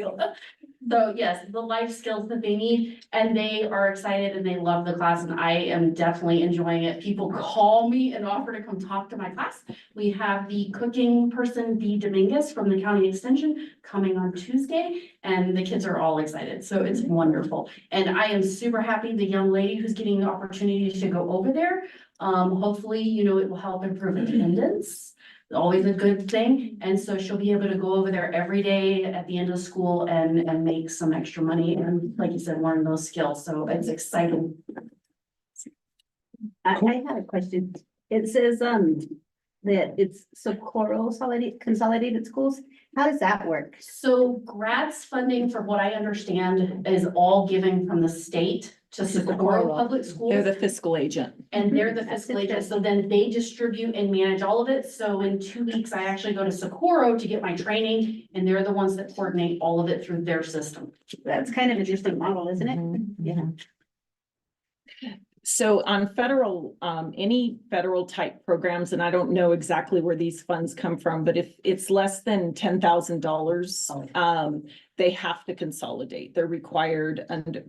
So yes, the life skills that they need, and they are excited and they love the class, and I am definitely enjoying it. People call me and offer to come talk to my class. We have the cooking person, Dee Dominguez from the county extension, coming on Tuesday, and the kids are all excited. So it's wonderful. And I am super happy the young lady who's getting the opportunity to go over there. Hopefully, it will help improve attendance. Always a good thing. And so she'll be able to go over there every day at the end of school and make some extra money and, like you said, learn those skills. So it's exciting. I had a question. It says, that it's Socorro Consolidated Schools. How does that work? So grads funding, from what I understand, is all given from the state to Socorro Public Schools. They're the fiscal agent. And they're the fiscal agent, so then they distribute and manage all of it. So in 2 weeks, I actually go to Socorro to get my training, and they're the ones that coordinate all of it through their system. That's kind of an interesting model, isn't it? Yeah. So on federal, any federal type programs, and I don't know exactly where these funds come from, but if it's less than $10,000, they have to consolidate. They're required, and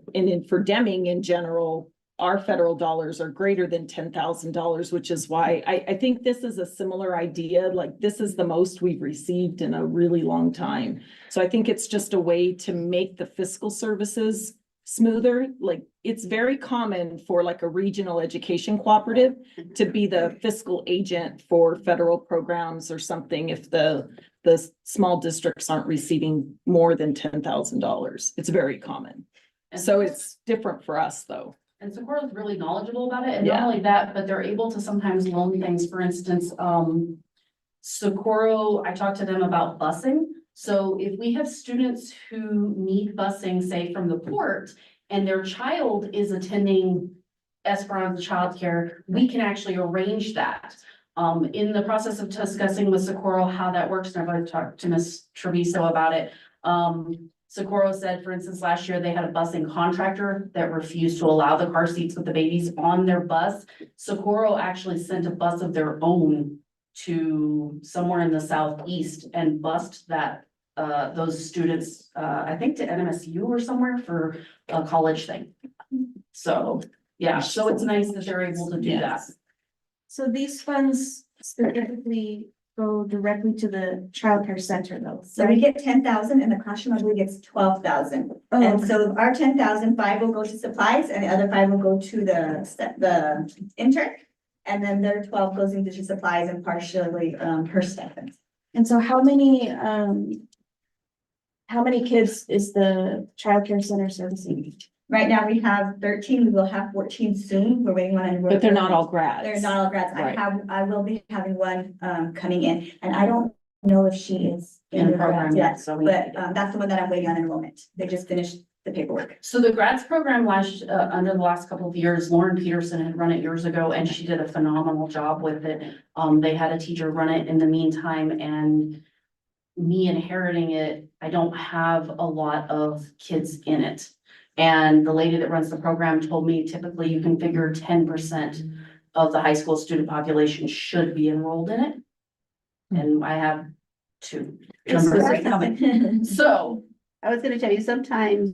for Deming in general, our federal dollars are greater than $10,000, which is why I think this is a similar idea. Like, this is the most we've received in a really long time. So I think it's just a way to make the fiscal services smoother. Like, it's very common for like a regional education cooperative to be the fiscal agent for federal programs or something if the small districts aren't receiving more than $10,000. It's very common. So it's different for us, though. And Socorro is really knowledgeable about it, and not Yeah. only that, but they're able to sometimes loan things. For instance, Socorro, I talked to them about busing. So if we have students who need busing, say from the port, and their child is attending Esperanza childcare, we can actually arrange that. In the process of discussing with Socorro how that works, and I've already talked to Ms. Treviso about it. Socorro said, for instance, last year they had a busing contractor that refused to allow the car seats with the babies on their bus. Socorro actually sent a bus of their own to somewhere in the southeast and bused that, those students, I think to NMSU or somewhere for a college thing. So, yeah, so it's nice that they're able to do that. So these funds specifically go directly to the childcare center though. So we get 10,000 and the classroom, I believe, gets 12,000. Oh, And okay. so our 10,000, 5 will go to supplies and the other 5 will go to the intern. And then their 12 goes into supplies and partially her stipends. And so how many kids is the childcare center servicing? Right now, we have 13, we will have 14 soon, we're waiting on enrollment. But they're not all grads. They're not all grads, Right. I will be having one coming in, and I don't know if she is In the grad program yet, so we- But that's the one that I'm waiting on enrollment, they just finished the paperwork. So the grads program under the last couple of years, Lauren Peterson had run it years ago, and she did a phenomenal job with it. They had a teacher run it in the meantime, and me inheriting it, I don't have a lot of kids in it. And the lady that runs the program told me typically you can figure 10% of the high school student population should be enrolled in it. And I have 2 numbers that coming. So I was gonna tell you, sometimes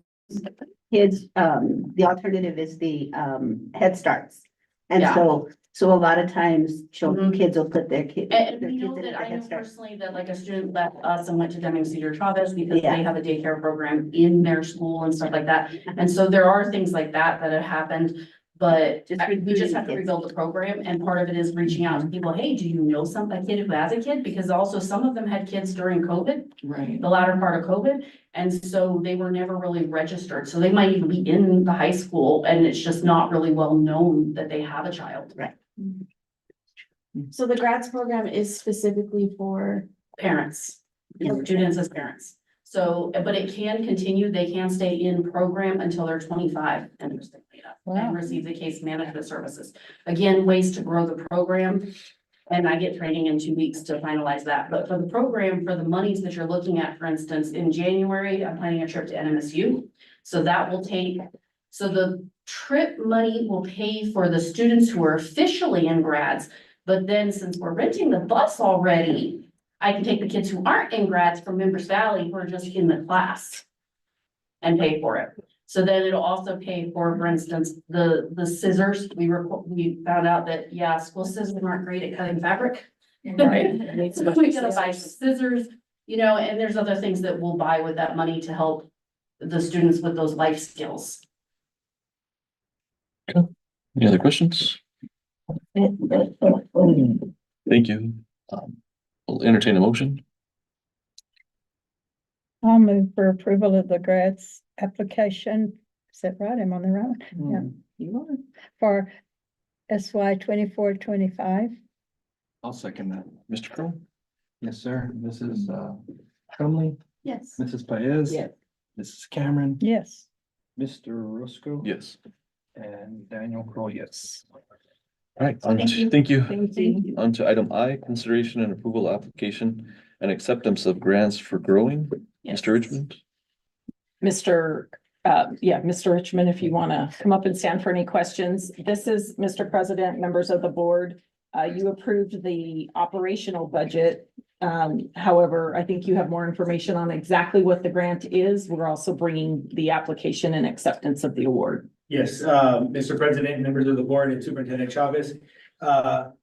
kids, the alternative is the, Head Starts. And Yeah. so a lot of times, Mhm. kids will put their kid. And their we know kids in that, the I Head know Start. personally that like a student left us and went to Deming Cedar Chavez because Yeah. they have a daycare program in their school and stuff like that. And so there are things like that that have happened, but Just we just have to recruiting kids. rebuild the program, and part of it is reaching out to people, hey, do you know a kid who has a kid? Because also some of them had kids during COVID, Right. the latter part of COVID, and so they were never really registered. So they might even be in the high school and it's just not really well known that they have a child. Right. So the grads program is specifically for, Parents, students as parents. So, but it can continue, they can stay in program until they're 25, interestingly enough, and receive the case management services. Again, ways to grow the program. And I get training in 2 weeks to finalize that. But for the program, for the monies that you're looking at, for instance, in January, I'm planning a trip to NMSU. So that will take, so the trip money will pay for the students who are officially in grads. But then since we're renting the bus already, I can take the kids who aren't in grads from Members Valley who are just in the class and pay for it. So then it'll also pay for instance, the scissors. We found out that, yeah, school scissors aren't great at cutting fabric. Right? So we gotta buy scissors, and there's other things that we'll buy with that money to help the students with those life skills. Any other questions? Thank you. We'll entertain a motion. I'll move for approval of the grads application. Is that right? Am I on the right one? Yeah. You are. For SY 24-25. I'll second that. Mr. Crowe? Yes, sir. Mrs. Conley, Yes. Mrs. Paez. Yes. Mrs. Cameron, Yes. Mr. Roscoe. Yes. And Daniel Kroll, yes. All right, Thank you. thank you. Thank you. On to item I, consideration and approval application and acceptance of grants for growing. Yes. Mr. Richmond? Mr. yeah, Mr. Richmond, if you want to come up and stand for any questions. This is, Mr. President, members of the board. You approved the operational budget. However, I think you have more information on exactly what the grant is. We're also bringing the application and acceptance of the award. Yes, Mr. President, members of the board and Superintendent Chavez.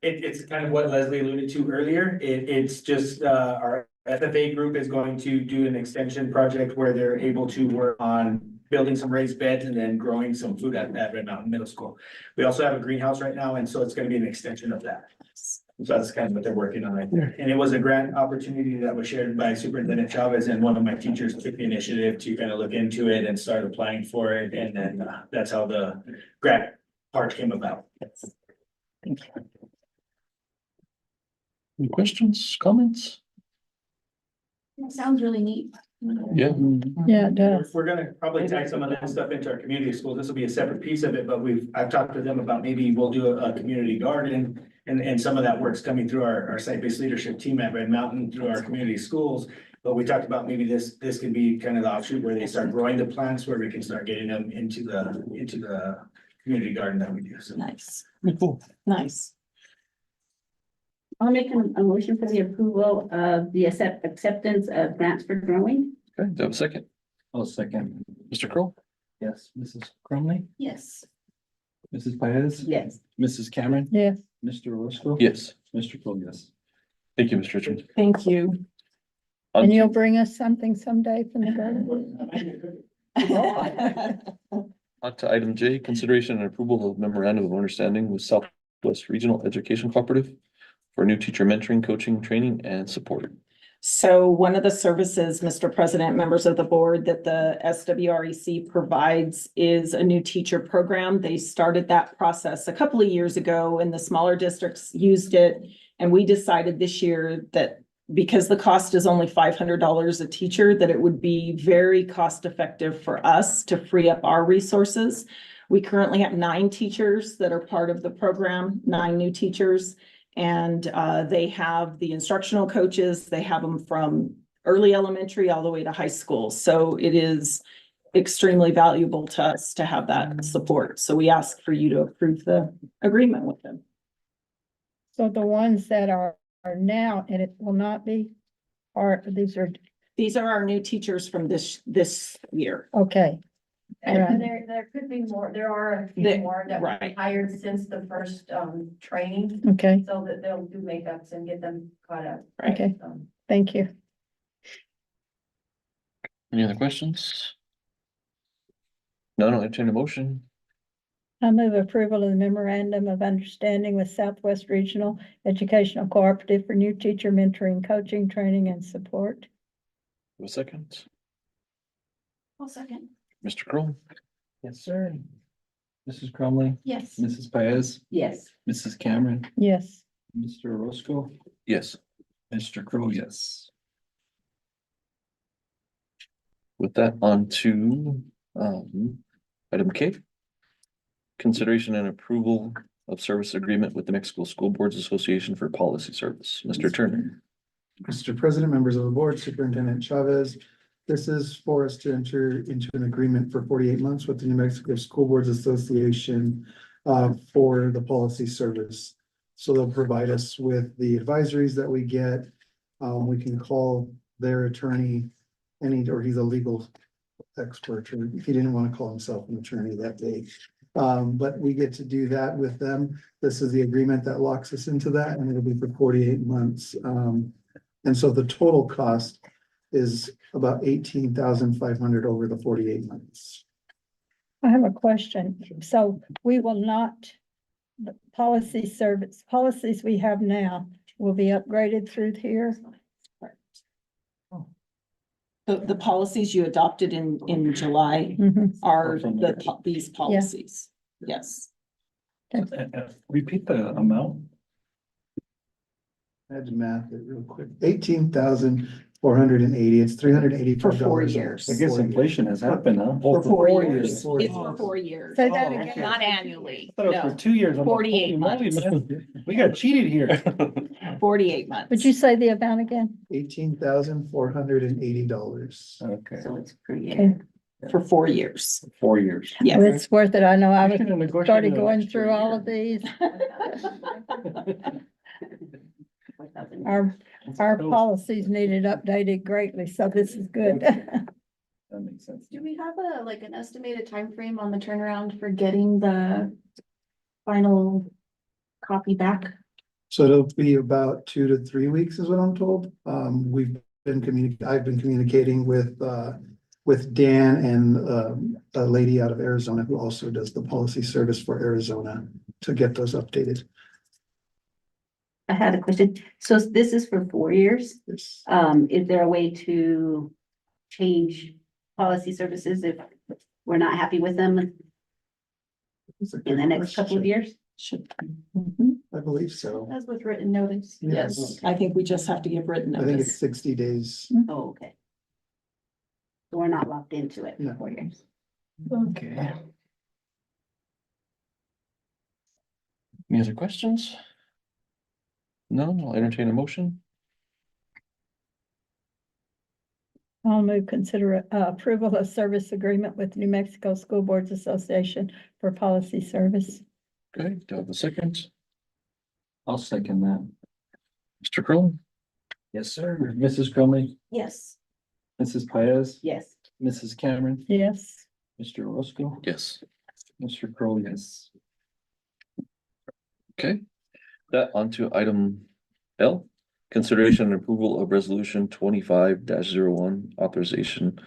It's kind of what Leslie alluded to earlier. It's just, our FFA group is going to do an extension project where they're able to work on building some raised beds and then growing some food at Red Mountain Middle School. We also have a greenhouse right now, and so it's gonna be an extension of that. So that's kind of what they're working on right there. And it was a grant opportunity that was shared by Superintendent Chavez, and one of my teachers took the initiative to kind of look into it and start applying for it. And then that's how the grant part came about. Thank you. Any questions, comments? It sounds really neat. Yeah. Yeah, it does. We're gonna probably tie some of that stuff into our community schools. This will be a separate piece of it, but I've talked to them about maybe we'll do a community garden. And some of that work's coming through our site-based leadership team at Red Mountain through our community schools. But we talked about maybe this can be kind of the offshoot where they start growing the plants, where we can start getting them into the community garden that we do. So Nice, Cool. nice. I'll make a motion for the approval of the acceptance of grants for growing. Okay, do I have a second? I'll second. Mr. Kroll? Yes, Mrs. Crumley, Yes. Mrs. Paez, Yes. Mrs. Cameron, Yes. Mr. Roscoe. Yes. Mr. Crowe, yes. Thank you, Mr. Richmond. Thank you. And you'll bring us something someday from the garden? On to item J, consideration and approval of memorandum of understanding with Southwest Regional Education Cooperative for new teacher mentoring, coaching, training, and support. So one of the services, Mr. President, members of the board, that the SWREC provides is a new teacher program. They started that process a couple of years ago, and the smaller districts used it. And we decided this year that because the cost is only $500 a teacher, that it would be very cost effective for us to free up our resources. We currently have 9 teachers that are part of the program, 9 new teachers. And they have the instructional coaches, they have them from early elementary all the way to high school. So it is extremely valuable to us to have that support. So we ask for you to approve the agreement with them. So the ones that are now, and it will not be, These are our new teachers from this year. okay. And Right. there could be more, there are a few There- more that we right. hired since the first training, Okay, so that they'll do makeups and get them caught up. Right. okay, So, thank you. Any other questions? No, entertain a motion. I move approval of the memorandum of understanding with Southwest Regional Educational Cooperative for new teacher mentoring, coaching, training, and support. A second. I'll second. Mr. Kroll? Yes, sir. Mrs. Crumley, Yes. Mrs. Paez, Yes. Mrs. Cameron, Yes. Mr. Roscoe, Yes. Mr. Crowe, yes. With that, on to item K. Consideration and approval of service agreement with the Mexico School Boards Association for policy service. Mr. Turner. Mr. President, members of the board, Superintendent Chavez. This is for us to enter into an agreement for 48 months with the New Mexico School Boards Association for the policy service. So they'll provide us with the advisories that we get. We can call their attorney, or he's a legal expert, or he didn't want to call himself an attorney that day. But we get to do that with them. This is the agreement that locks us into that, and it'll be for 48 months. And so the total cost is about 18,500 over the 48 months. I have a question. So we will not, the policies we have now will be upgraded through here? The policies you adopted in July Mhm. are these policies. Yes. Repeat the amount. I had to math it real quick. 18,480. It's $385 For 4 years. I guess inflation has happened, huh? For 4 years. years. 4 It's years. for 4 years. Say that Oh, again. okay. Not annually. I thought it was No, for 2 years. I'm like, 48 holy moly, months. man. We got cheated here. 48 months. Would you say the amount again? $18,480. Okay. So it's per year. Okay. for 4 years. 4 years. Yes. Well, it's worth it. I know I We should have was negotiated started an going extra through all year. of these. Our policies needed updated greatly, so this is good. That makes sense. Do we have an estimated time frame on the turnaround for getting the final copy back? So it'll be about 2 to 3 weeks is what I'm told. I've been communicating with Dan and, a lady out of Arizona who also does the policy service for Arizona to get those updated. I had a question. So this is for 4 years. Yes. Is there a way to change policy services if we're not happy with them in the next couple of years? Should. I believe so. As with written notice. Yes, I think we just have to give written I think it's notice. 60 days. Oh, okay. So we're not locked into it No. for 4 years. Okay. Any other questions? No, I'll entertain a motion. I'll move consider approval of service agreement with New Mexico School Boards Association for policy service. Okay, do I have a second? I'll second that. Mr. Crowe? Yes, sir. Mrs. Cromley, Yes. Mrs. Paez, Yes. Mrs. Cameron, Yes. Mr. Orozco, Yes. Mr. Crowe, yes. Okay, that onto item L. Consideration and approval of resolution 25-01, authorization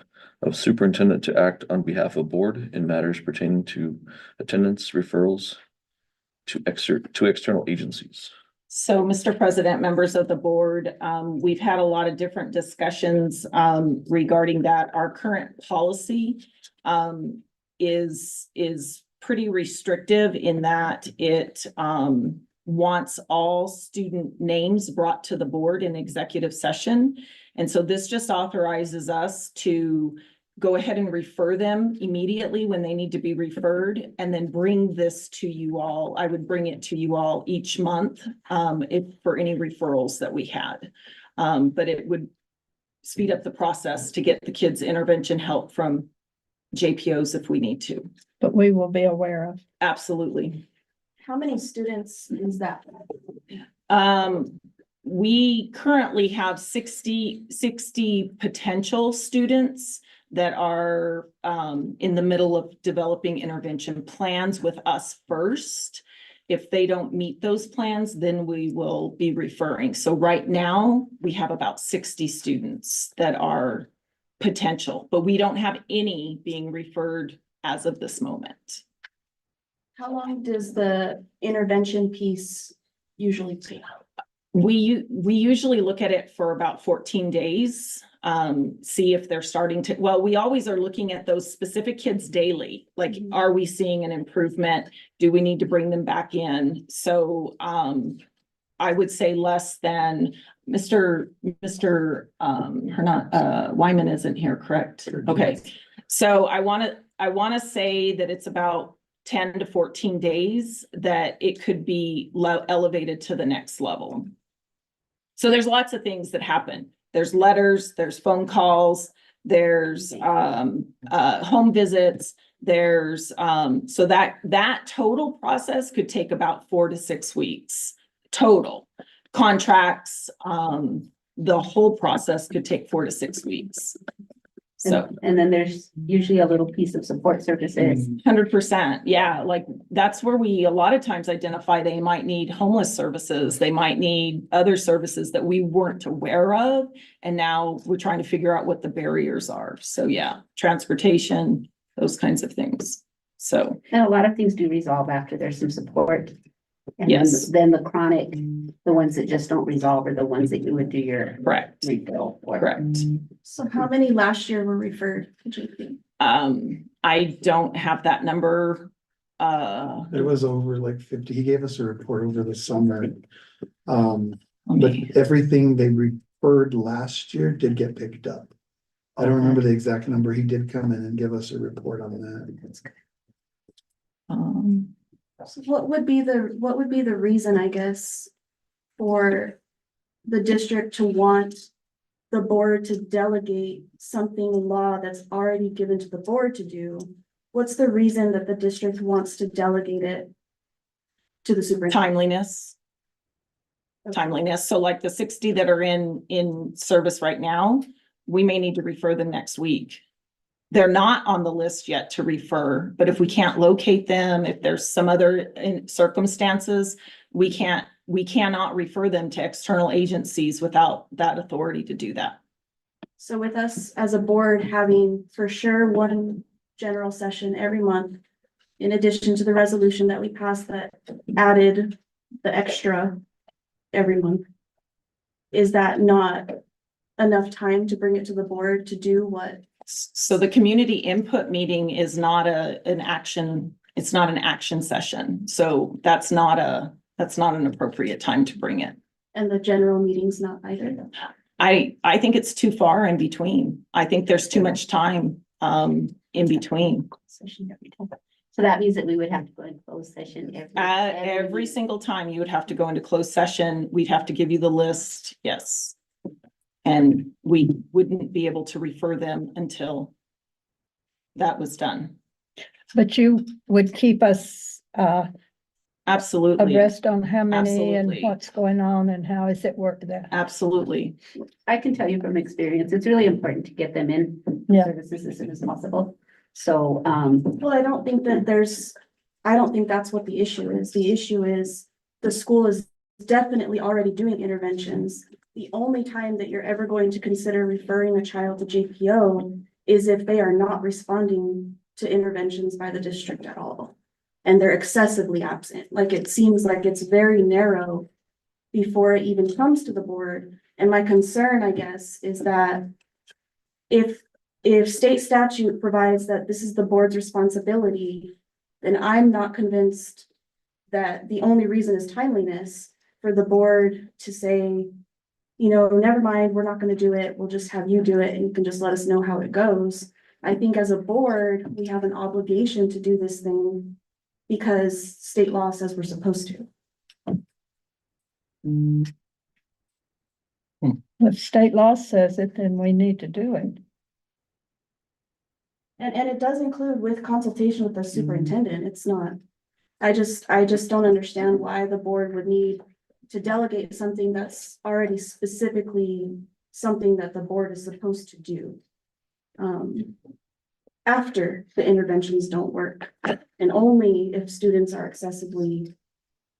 of superintendent to act on behalf of board in matters pertaining to attendance referrals to external agencies. So, Mr. President, members of the board, we've had a lot of different discussions regarding that. Our current policy is pretty restrictive in that it wants all student names brought to the board in executive session. And so this just authorizes us to go ahead and refer them immediately when they need to be referred, and then bring this to you all. I would bring it to you all each month for any referrals that we had. But it would speed up the process to get the kids intervention help from JPOs if we need to. But we will be aware of. Absolutely. How many students is that? We currently have 60 potential students that are in the middle of developing intervention plans with us first. If they don't meet those plans, then we will be referring. So right now, we have about 60 students that are potential, but we don't have any being referred as of this moment. How long does the intervention piece usually take? We usually look at it for about 14 days, see if they're starting to, well, we always are looking at those specific kids daily. Like, are we seeing an improvement? Do we need to bring them back in? So, I would say less than Mr. Wyman isn't here, correct? Okay. So I want to say that it's about 10 to 14 days that it could be elevated to the next level. So there's lots of things that happen. There's letters, there's phone calls, there's home visits, there's so that total process could take about 4 to 6 weeks total. Contracts, the whole process could take 4 to 6 weeks. So, And then there's usually a little piece of support services. 100%. Yeah, like that's where we a lot of times identify they might need homeless services. They might need other services that we weren't aware of. And now we're trying to figure out what the barriers are. So yeah, transportation, those kinds of things. So. And a lot of things do resolve after there's some support. And Yes. then the chronic, the ones that just don't resolve are the ones that you would do your Correct. refill for. Correct. So how many last year were referred to JP? I don't have that number. It was over like 50. He gave us a report over the summer. But everything they referred last year did get picked up. I don't remember the exact number. He did come in and give us a report on that. So what would be the reason, I guess, for the district to want the board to delegate something in law that's already given to the board to do, what's the reason that the district wants to delegate it to the superintendent? Timeliness. So like the 60 that are in service right now, we may need to refer them next week. They're not on the list yet to refer, but if we can't locate them, if there's some other circumstances, we cannot refer them to external agencies without that authority to do that. So with us as a board having for sure one general session every month, in addition to the resolution that we passed that added the extra every month, is that not enough time to bring it to the board to do what? So the community input meeting is not an action, it's not an action session. So that's not an appropriate time to bring it. And the general meeting's not either? I think it's too far in between. I think there's too much time in between. So that means that we would have to go in closed session Every single time you would have to go into closed session, we'd have to give you the list, yes. And we wouldn't be able to refer them until that was done. But you would keep us Absolutely. abreast on how many and Absolutely. what's going on and how is it work there? Absolutely. I can tell you from experience, it's really important to get them in Yeah. services as soon as possible. So, Well, I don't think that's what the issue is. The issue is the school is definitely already doing interventions. The only time that you're ever going to consider referring a child to JPO is if they are not responding to interventions by the district at all. And they're excessively absent. Like, it seems like it's very narrow before it even comes to the board. And my concern, I guess, is that if state statute provides that this is the board's responsibility, then I'm not convinced that the only reason is timeliness for the board to say, you know, never mind, we're not gonna do it, we'll just have you do it and you can just let us know how it goes. I think as a board, we have an obligation to do this thing because state law says we're supposed to. If state law says it, then we need to do it. And it does include with consultation with the superintendent. It's not, I just don't understand why the board would need to delegate something that's already specifically something that the board is supposed to do. After the interventions don't work, and only if students are excessively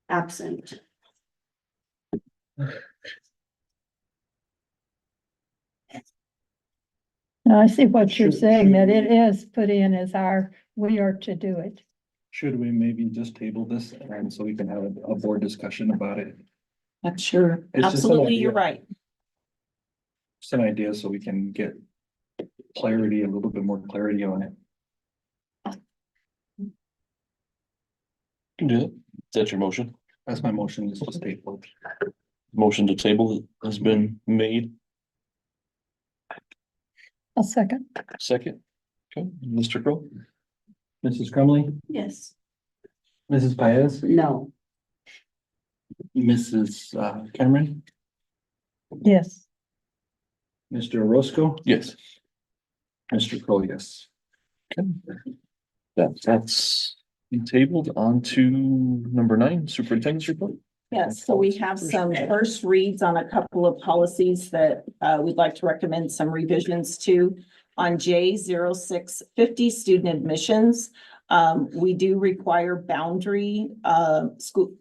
absent. Now, I see what you're saying, that it is put in as we are to do it. Should we maybe just table this and so we can have a board discussion about it? I'm sure. It's just an Absolutely, you're idea. right. Just an idea so we can get clarity, a little bit more clarity on it. Can do it. That's your motion. That's my motion, is just table. Motion to table has been made. A second. Second. Okay, Mr. Crowe? Mrs. Crumley, Yes. Mrs. Paez, no. Mrs. Cameron, Yes. Mr. Orozco, Yes. Mr. Crowe, yes. Okay. That's been tabled on to number 9, superintendent's report. Yes, so we have some first reads on a couple of policies that we'd like to recommend some revisions to. On J0650 student admissions, we do require boundary school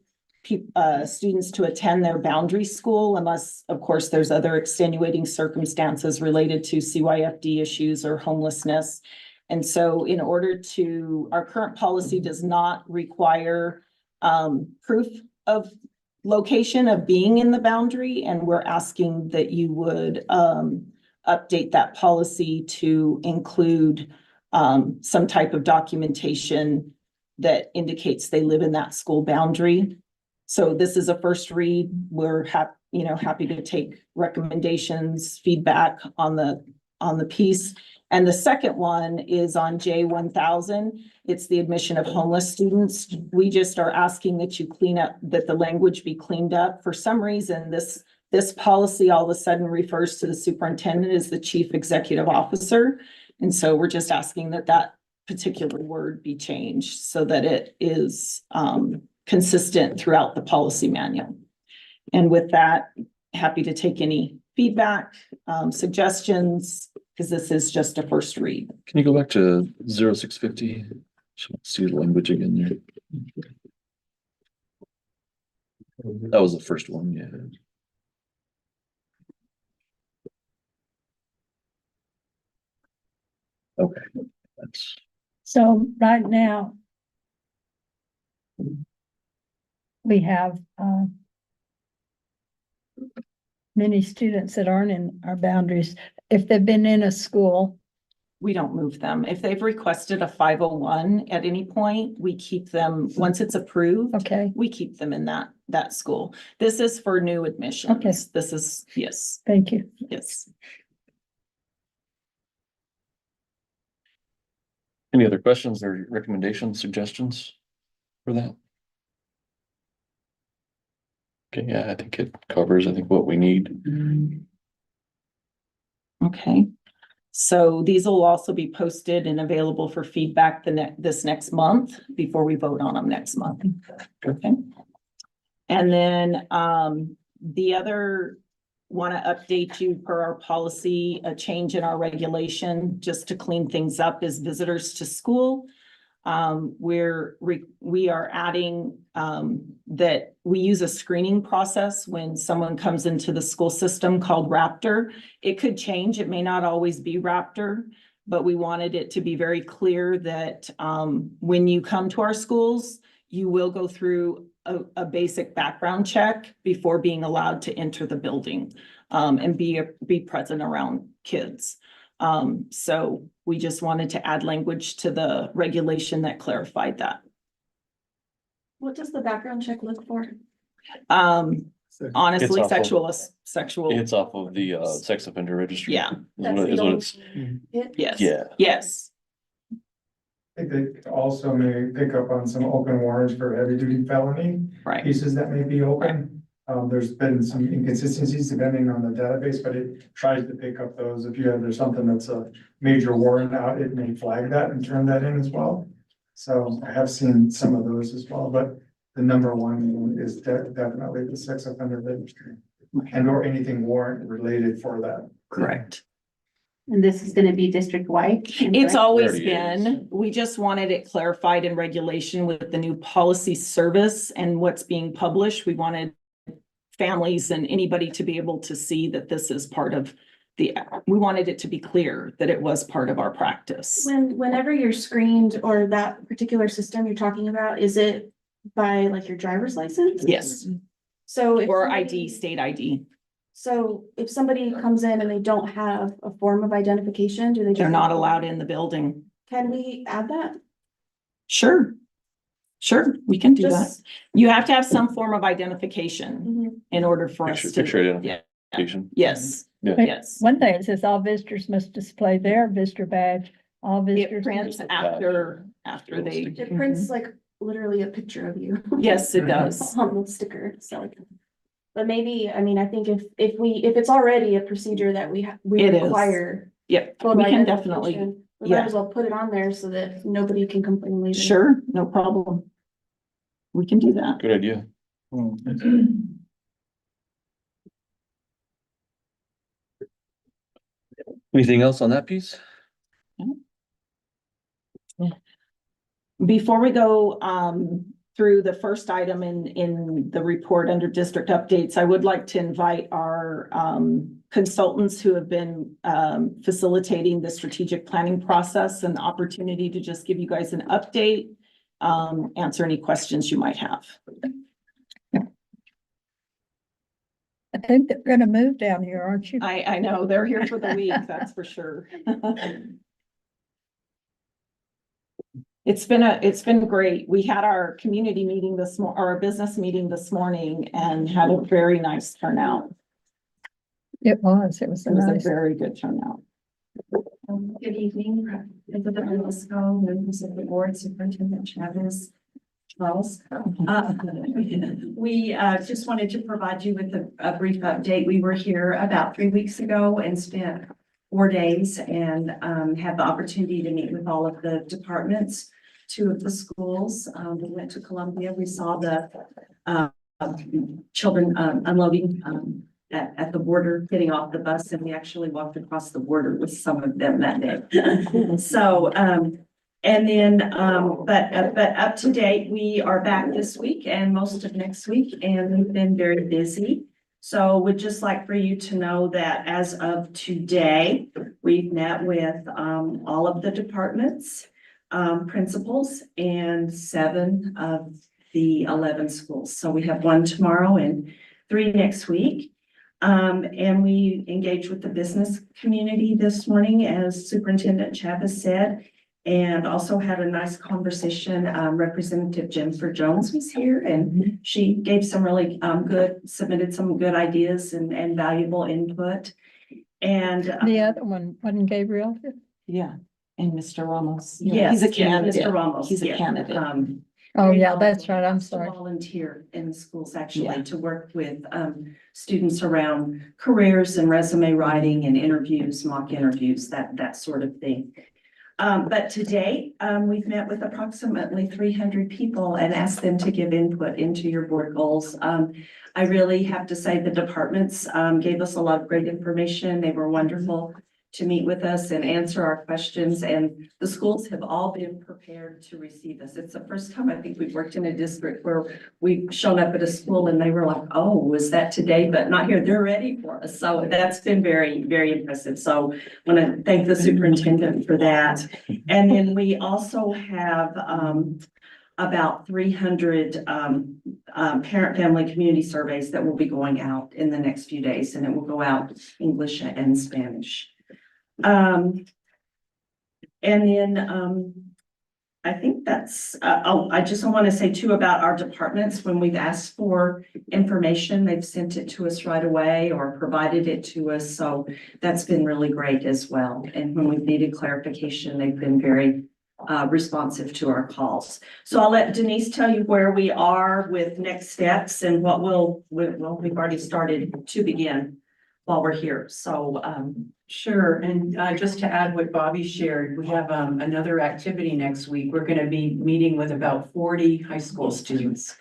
students to attend their boundary school unless, of course, there's other extenuating circumstances related to CYFD issues or homelessness. And so in order to, our current policy does not require proof of location of being in the boundary, and we're asking that you would update that policy to include some type of documentation that indicates they live in that school boundary. So this is a first read. We're happy to take recommendations, feedback on the piece. And the second one is on J1000. It's the admission of homeless students. We just are asking that you clean up, that the language be cleaned up. For some reason, this This policy all of a sudden refers to the superintendent as the chief executive officer. And so we're just asking that that particular word be changed so that it is consistent throughout the policy manual. And with that, happy to take any feedback, suggestions, because this is just a first read. Can you go back to 0650? See the language again there. That was the first one, yeah. Okay, that's. So right now, we have, many students that aren't in our boundaries. If they've been in a school, We don't move them. If they've requested a 501 at any point, we keep them, once it's approved. okay, We keep them in that school. This is for new admissions. Okay. This is, yes, thank you. yes. Any other questions or recommendations, suggestions for that? Okay, yeah, I think it covers, I think what we need. Okay. So these will also be posted and available for feedback this next month before we vote on them next month. Okay. And then, the other, want to update you per our policy, a change in our regulation, just to clean things up, is visitors to school. We are adding, that we use a screening process when someone comes into the school system called Raptor. It could change. It may not always be Raptor, but we wanted it to be very clear that, when you come to our schools, you will go through a basic background check before being allowed to enter the building, and be present around kids. So we just wanted to add language to the regulation that clarified that. What does the background check look for? Honestly, It's sexual. It's off of the sex offender registry. Yeah. Is what it's, Yes. yeah. Yes. I think they also may pick up on some open warrants for heavy duty felony Right. cases that may be open. There's been some inconsistencies depending on the database, but it tries to pick up those. If there's something that's a major warrant out, it may flag that and turn that in as well. So I have seen some of those as well, but the number one is definitely the sex offender registry. And or anything warrant related for that. Correct. And this is gonna be district-wide? It's always Already been, we just wanted it clarified in regulation with the new policy service and what's being published. We wanted families and anybody to be able to see that this is part of we wanted it to be clear that it was part of our practice. Whenever you're screened or that particular system you're talking about, is it by like your driver's license? Yes, So if or somebody- ID, state ID. So if somebody comes in and they don't have a form of identification, do they? just- They're not allowed in the building. Can we add that? Sure. Sure, we can do that. Just- You have to have some form of identification Mhm. in order for us to. Picture Yeah, identification. yes, Yeah. yes. One thing, it says all visitors must display their visitor badge, all It visitors. prints after they. It prints like literally a picture of you. Yes, it does. On the sticker, so. But maybe, I mean, I think if it's already a procedure that we It is. require. Yep, photo we can definitely, identification, we yeah. might as well put it on there so that nobody can complain later. Sure, no problem. We can do that. Good idea. Anything else on that piece? Before we go through the first item in the report under district updates, I would like to invite our consultants who have been facilitating the strategic planning process and the opportunity to just give you guys an update, answer any questions you might have. I think they're gonna move down here, aren't you? I know, they're here for the week, that's for sure. It's been great. We had our community meeting our business meeting this morning and had a very nice turnout. It was It was a very good turnout. Good evening, Elizabeth Velasco, members of the board, Superintendent Chavez. Wells. We just wanted to provide you with a brief update. We were here about 3 weeks ago and spent 4 days and had the opportunity to meet with all of the departments, 2 of the schools. We went to Columbia. We saw the children unloading at the border, getting off the bus, and we actually walked across the border with some of them that day. So, and then, but up to date, we are back this week and most of next week, and we've been very busy. So would just like for you to know that as of today, we've met with all of the departments, principals, and 7 of the 11 schools. So we have 1 tomorrow and 3 next week. And we engaged with the business community this morning, as Superintendent Chavez said, and also had a nice conversation. Representative Jennifer Jones was here, and she gave some really submitted some good ideas and valuable input. And The other one, wasn't Gabriel? Yeah, and Mr. Ramos. Yes, He's a yeah, candidate. Mr. Ramos, He's a yeah. candidate. Oh, yeah, that's right. I'm To sorry. volunteer in the schools actually Yeah. to work with students around careers and resume writing and interviews, mock interviews, that sort of thing. But to date, we've met with approximately 300 people and asked them to give input into your board goals. I really have to say the departments gave us a lot of great information. They were wonderful to meet with us and answer our questions, and the schools have all been prepared to receive us. It's the first time I think we've worked in a district where we've shown up at a school and they were like, oh, was that today? But not here. They're ready for us. So that's been very, very impressive. So I want to thank the superintendent for that. And then we also have about 300 parent, family, community surveys that will be going out in the next few days, and it will go out English and Spanish. And then I think that's, I just want to say too about our departments. When we've asked for information, they've sent it to us right away or provided it to us. So that's been really great as well. And when we've needed clarification, they've been very responsive to our calls. So I'll let Denise tell you where we are with next steps and what we've already started to begin while we're here. So, Sure, and just to add what Bobby shared, we have another activity next week. We're going to be meeting with about 40 high school students.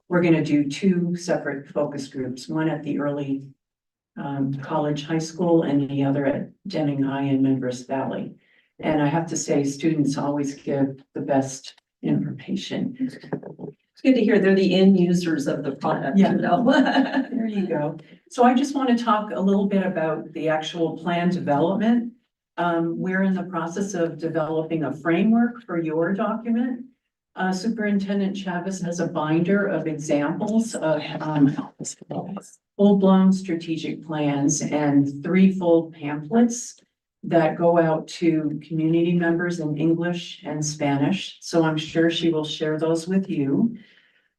We're going to do 2 separate focus groups, one at the early college high school and the other at Denning High in Members Valley. And I have to say, students always give the best information. It's good to hear they're the end users of the product. Yeah. You know? There you go. So I just want to talk a little bit about the actual plan development. We're in the process of developing a framework for your document. Superintendent Chavez has a binder of examples of full-blown strategic plans and 3 full pamphlets that go out to community members in English and Spanish. So I'm sure she will share those with you.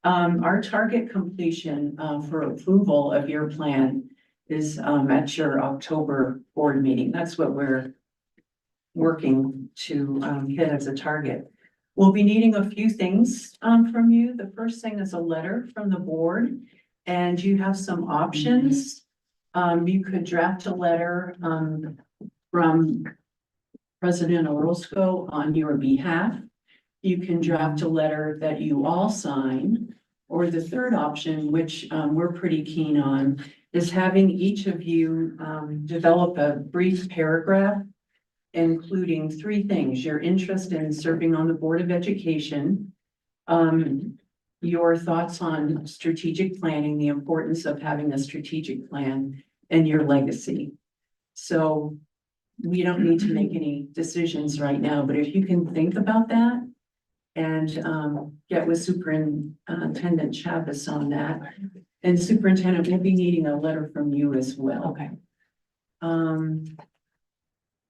Our target completion for approval of your plan is at your October board meeting. That's what we're working to hit as a target. We'll be needing a few things from you. The first thing is a letter from the board, and you have some options. You could draft a letter from President Orozco on your behalf. You can draft a letter that you all sign, or the third option, which we're pretty keen on, is having each of you develop a brief paragraph, including 3 things: your interest in serving on the Board of Education, your thoughts on strategic planning, the importance of having a strategic plan, and your legacy. So we don't need to make any decisions right now, but if you can think about that and get with Superintendent Chavez on that. And Superintendent, we'll be needing a letter from you as well. Okay.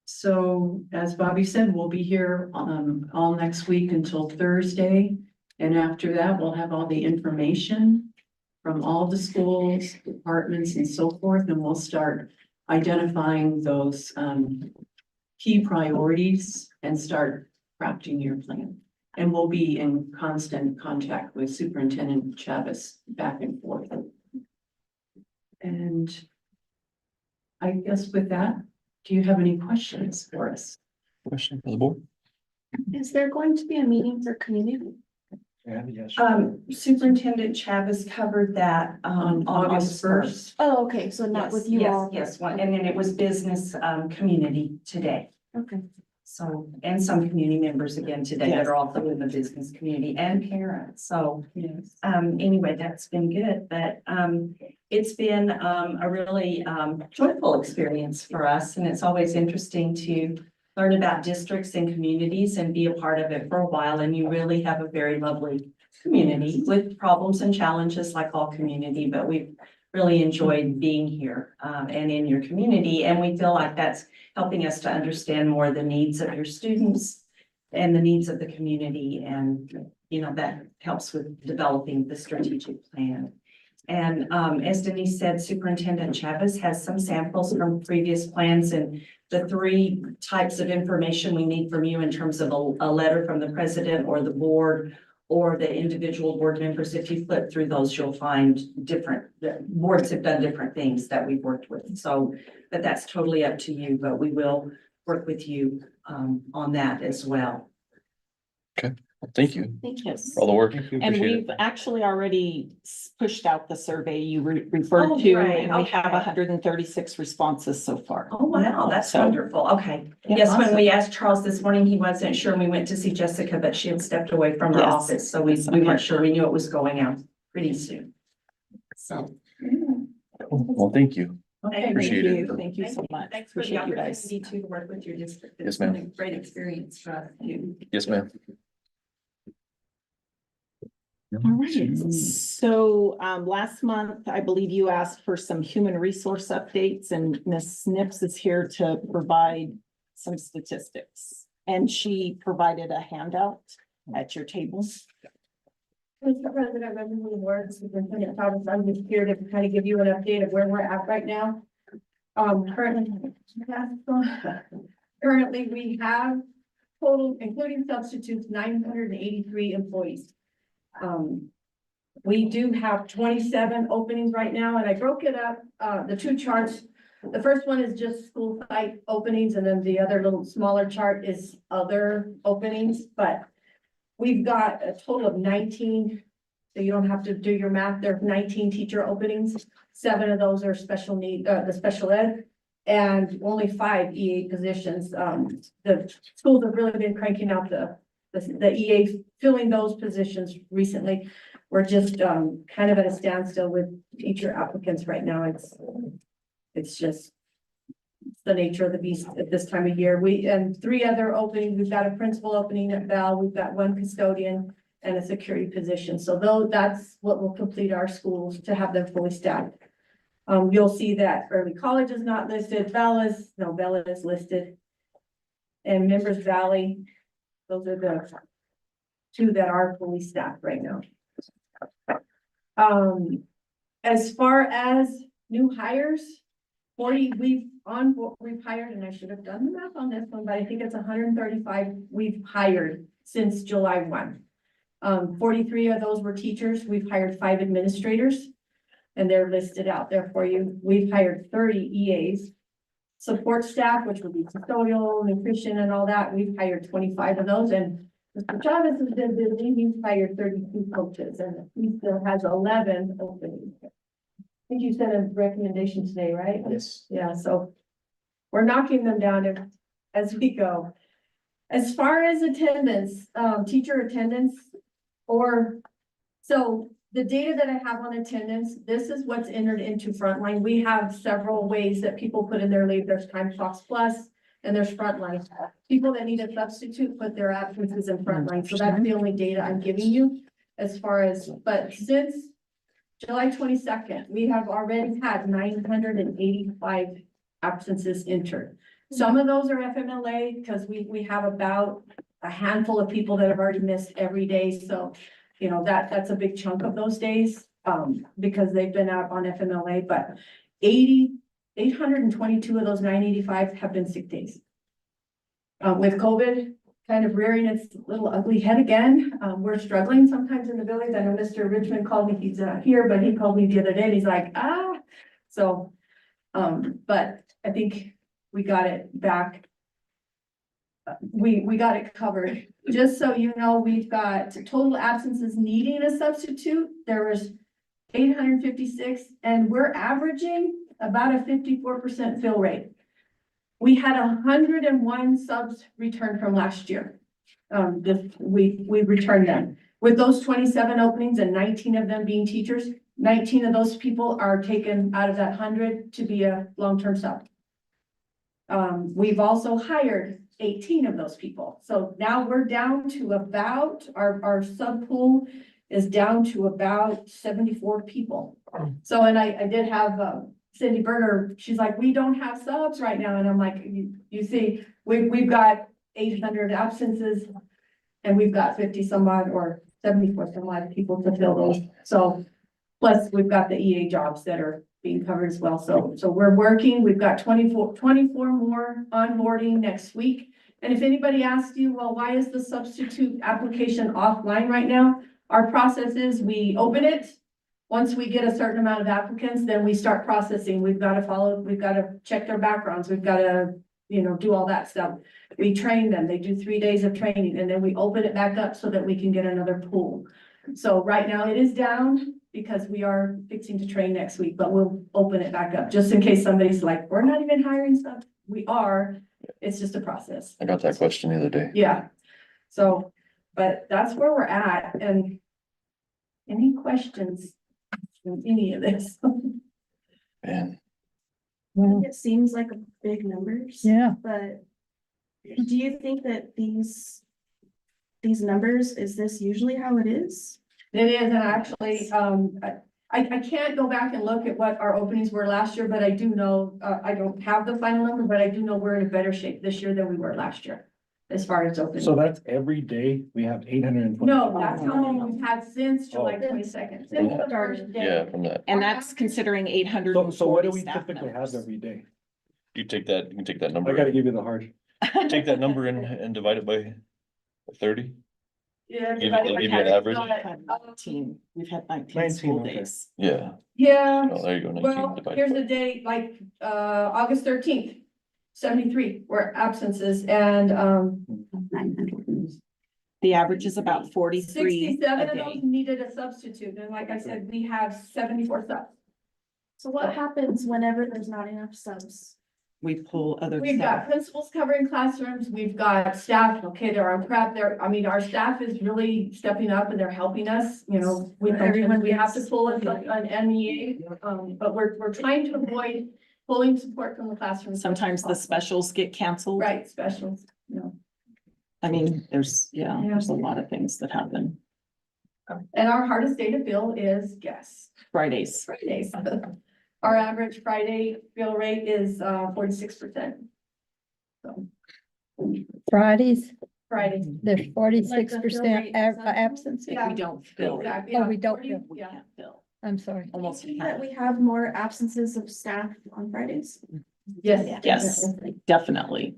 So as Bobby said, we'll be here all next week until Thursday. And after that, we'll have all the information from all the schools, departments, and so forth, and we'll start identifying those key priorities and start crafting your plan. And we'll be in constant contact with Superintendent Chavez back and forth. And I guess with that, do you have any questions for us? Question for the board? Is there going to be a meeting for community? Yeah, yes. Superintendent Chavez covered that, on August first. Oh, okay, so not with you all. Yes, one, and then it was business, community today. Okay. So, and some community members again today that are also in the business community and parents. So, Yes. anyway, that's been good, but, it's been, a really, joyful experience for us. And it's always interesting to learn about districts and communities and be a part of it for a while. And you really have a very lovely community with problems and challenges like all community, but we've really enjoyed being here, and in your community. And we feel like that's helping us to understand more the needs of your students and the needs of the community. And, you know, that helps with developing the strategic plan. And, as Denise said, Superintendent Chavez has some samples from previous plans and the three types of information we need from you in terms of a letter from the president or the board or the individual board members. If you flip through those, you'll find different, the boards have done different things that we've worked with. So, but that's totally up to you, but we will work with you, on that as well. Okay, well, thank you Thank you. for all the work. And Appreciate we've it. actually already pushed out the survey you referred Oh, to, great. and we have Okay. 136 responses so far. Oh, wow, that's So- wonderful. Okay. Yeah, Yes, when awesome. we asked Charles this morning, he wasn't sure. We went to see Jessica, but she had stepped away from her Yes. office. So we weren't sure. We knew it was going out pretty soon. So. Well, thank you. Okay, Appreciate it. Thank you so much. Thanks for the Appreciate you guys. opportunity to work with your district. Yes, It's been ma'am. a great experience for us too. Yes, ma'am. All right, so last month, I believe you asked for some human resource updates and Ms. Snips is here to provide some statistics. And she provided a handout at your table. Mr. President, members of the board, Superintendent Thomas, I'm just here to kind of give you an update of where we're at right now. Currently we have total, including substitutes, 983 employees. We do have 27 openings right now, and I broke it up, the two charts. The first one is just school site openings, and then the other little smaller chart is other openings, but we've got a total of 19, so you don't have to do your math. There are 19 teacher openings. 7 of those are special need, the special ed, and only 5 EA positions. The schools have really been cranking out the EA, filling those positions recently. We're just kind of at a standstill with teacher applicants right now. It's just the nature of the beast at this time of year. And 3 other openings. We've got a principal opening at Bell. We've got 1 custodian and a security position. So that's what will complete our schools to have them fully staffed. You'll see that early college is not listed. Bell is listed. And Members Valley, those are the 2 that are fully staffed right now. As far as new hires, 40, we've hired, and I should have done the math on this one, but I think it's 135 we've hired since July 1. 43 of those were teachers. We've hired 5 administrators, and they're listed out there for you. We've hired 30 EAs. Support staff, which would be custodial, nutrition, and all that, we've hired 25 of those, and Mr. Chavez has been busy. He's hired 32 coaches, and he still has 11 openings. I think you sent a recommendation today, right? Yes. Yeah, so we're knocking them down as we go. As far as attendance, teacher attendance, so the data that I have on attendance, this is what's entered into Frontline. We have several ways that people put in their leave. There's Time Clocks Plus and there's Frontline. People that need a substitute put their absences in Frontline. So that's the only data I'm giving you as far as, but since July 22nd, we have already had 985 absences entered. Some of those are FMLA because we have about a handful of people that have already missed every day. So, you know, that's a big chunk of those days because they've been out on FMLA, but 822 of those 985 have been sick days. With COVID kind of rearing its little ugly head again. We're struggling sometimes in the village. I know Mr. Richmond called me, he's not here, but he called me the other day and he's like, so, but I think we got it back. We got it covered. Just so you know, we've got total absences needing a substitute. There was 856, and we're averaging about a 54% fill rate. We had 101 subs returned from last year. We returned them. With those 27 openings and 19 of them being teachers, 19 of those people are taken out of that 100 to be a long-term sub. We've also hired 18 of those people. So now we're down to about, our sub pool is down to about 74 people. So, and I did have Cindy Berger, she's like, we don't have subs right now. And I'm like, you see, we've got 800 absences and we've got 50 some odd or 74 some odd people to fill those. So plus we've got the EA jobs that are being covered as well. So we're working, we've got 24 more onboarding next week. And if anybody asks you, well, why is the substitute application offline right now? Our process is we open it. Once we get a certain amount of applicants, then we start processing. We've got to follow, we've got to check their backgrounds. We've got to, do all that stuff. We train them. They do 3 days of training and then we open it back up so that we can get another pool. So right now it is down because we are fixing to train next week, but we'll open it back up just in case somebody's like, we're not even hiring stuff. We are. It's just a process. I got that question the other day. Yeah. So, but that's where we're at. And any questions in any of this? Man, It seems like a big numbers. Yeah. But do you think that these numbers, is this usually how it is? It is, and actually, I can't go back and look at what our openings were last year, but I do know, I don't have the final number, but I do know we're in a better shape this year than we were last year. As far as openings. So that's every day we have 820. No, that's how many we've had since July 22nd, since the first day. yeah, from that. And that's considering 800. So what do we typically have every day? You can take that I number, gotta give you the hard. take that number and divide it by 30. Yeah. Give divided it- by give you an 10. average? We've had 19 19, school okay. days. Yeah. Yeah, Oh, there you go. 19 well, divided here's by- the date, like, August 13th, 73 were absences and, 900. The average is about 43 67 a of those day. needed a substitute, and like I said, we have 74 subs. So what happens whenever there's not enough subs? We pull other We've got staff. principals covering classrooms, we've got staff, okay, they're on prep, our staff is really stepping up and they're helping us, with everyone, we have to pull an MEA. But we're trying to avoid pulling support from the classroom. Sometimes the specials get canceled. Right, specials, I mean, there's a lot of things that happen. And our hardest day to fill is, Fridays. Fridays. Our average Friday fill rate is 46%. So Fridays, Friday. there's 46% rate, absence. Yeah. We don't fill. Exactly, Oh, we don't 40, fill. We yeah. can't fill. I'm sorry. Almost That half. we have more absences of staff on Fridays? Yes. Yes, definitely.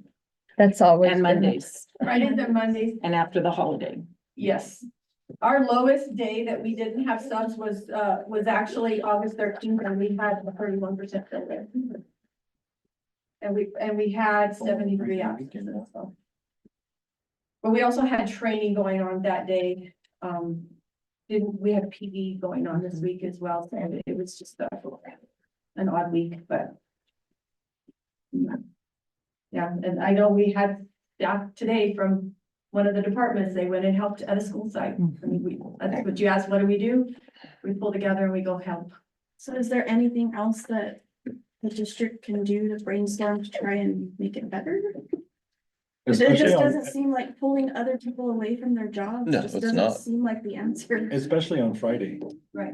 That's always. And been- Mondays Fridays and Mondays, and after the holiday. yes. Our lowest day that we didn't have subs was actually August 13th, and we had a 31% fill rate. And we had 73 absences, so. But we also had training going on that day. We had PD going on this week as well, so it was just an odd week, but. Yeah, and I know we had staff today from one of the departments, they went and helped at a school site. I mean, that's what you asked, what do? We pull together and we go help. So is there anything else that the district can do to brainstorm to try and make it better? It Especially just on- doesn't seem like pulling other people away from their jobs. No, Just it's doesn't not. seem like the answer. Especially on Friday. Right.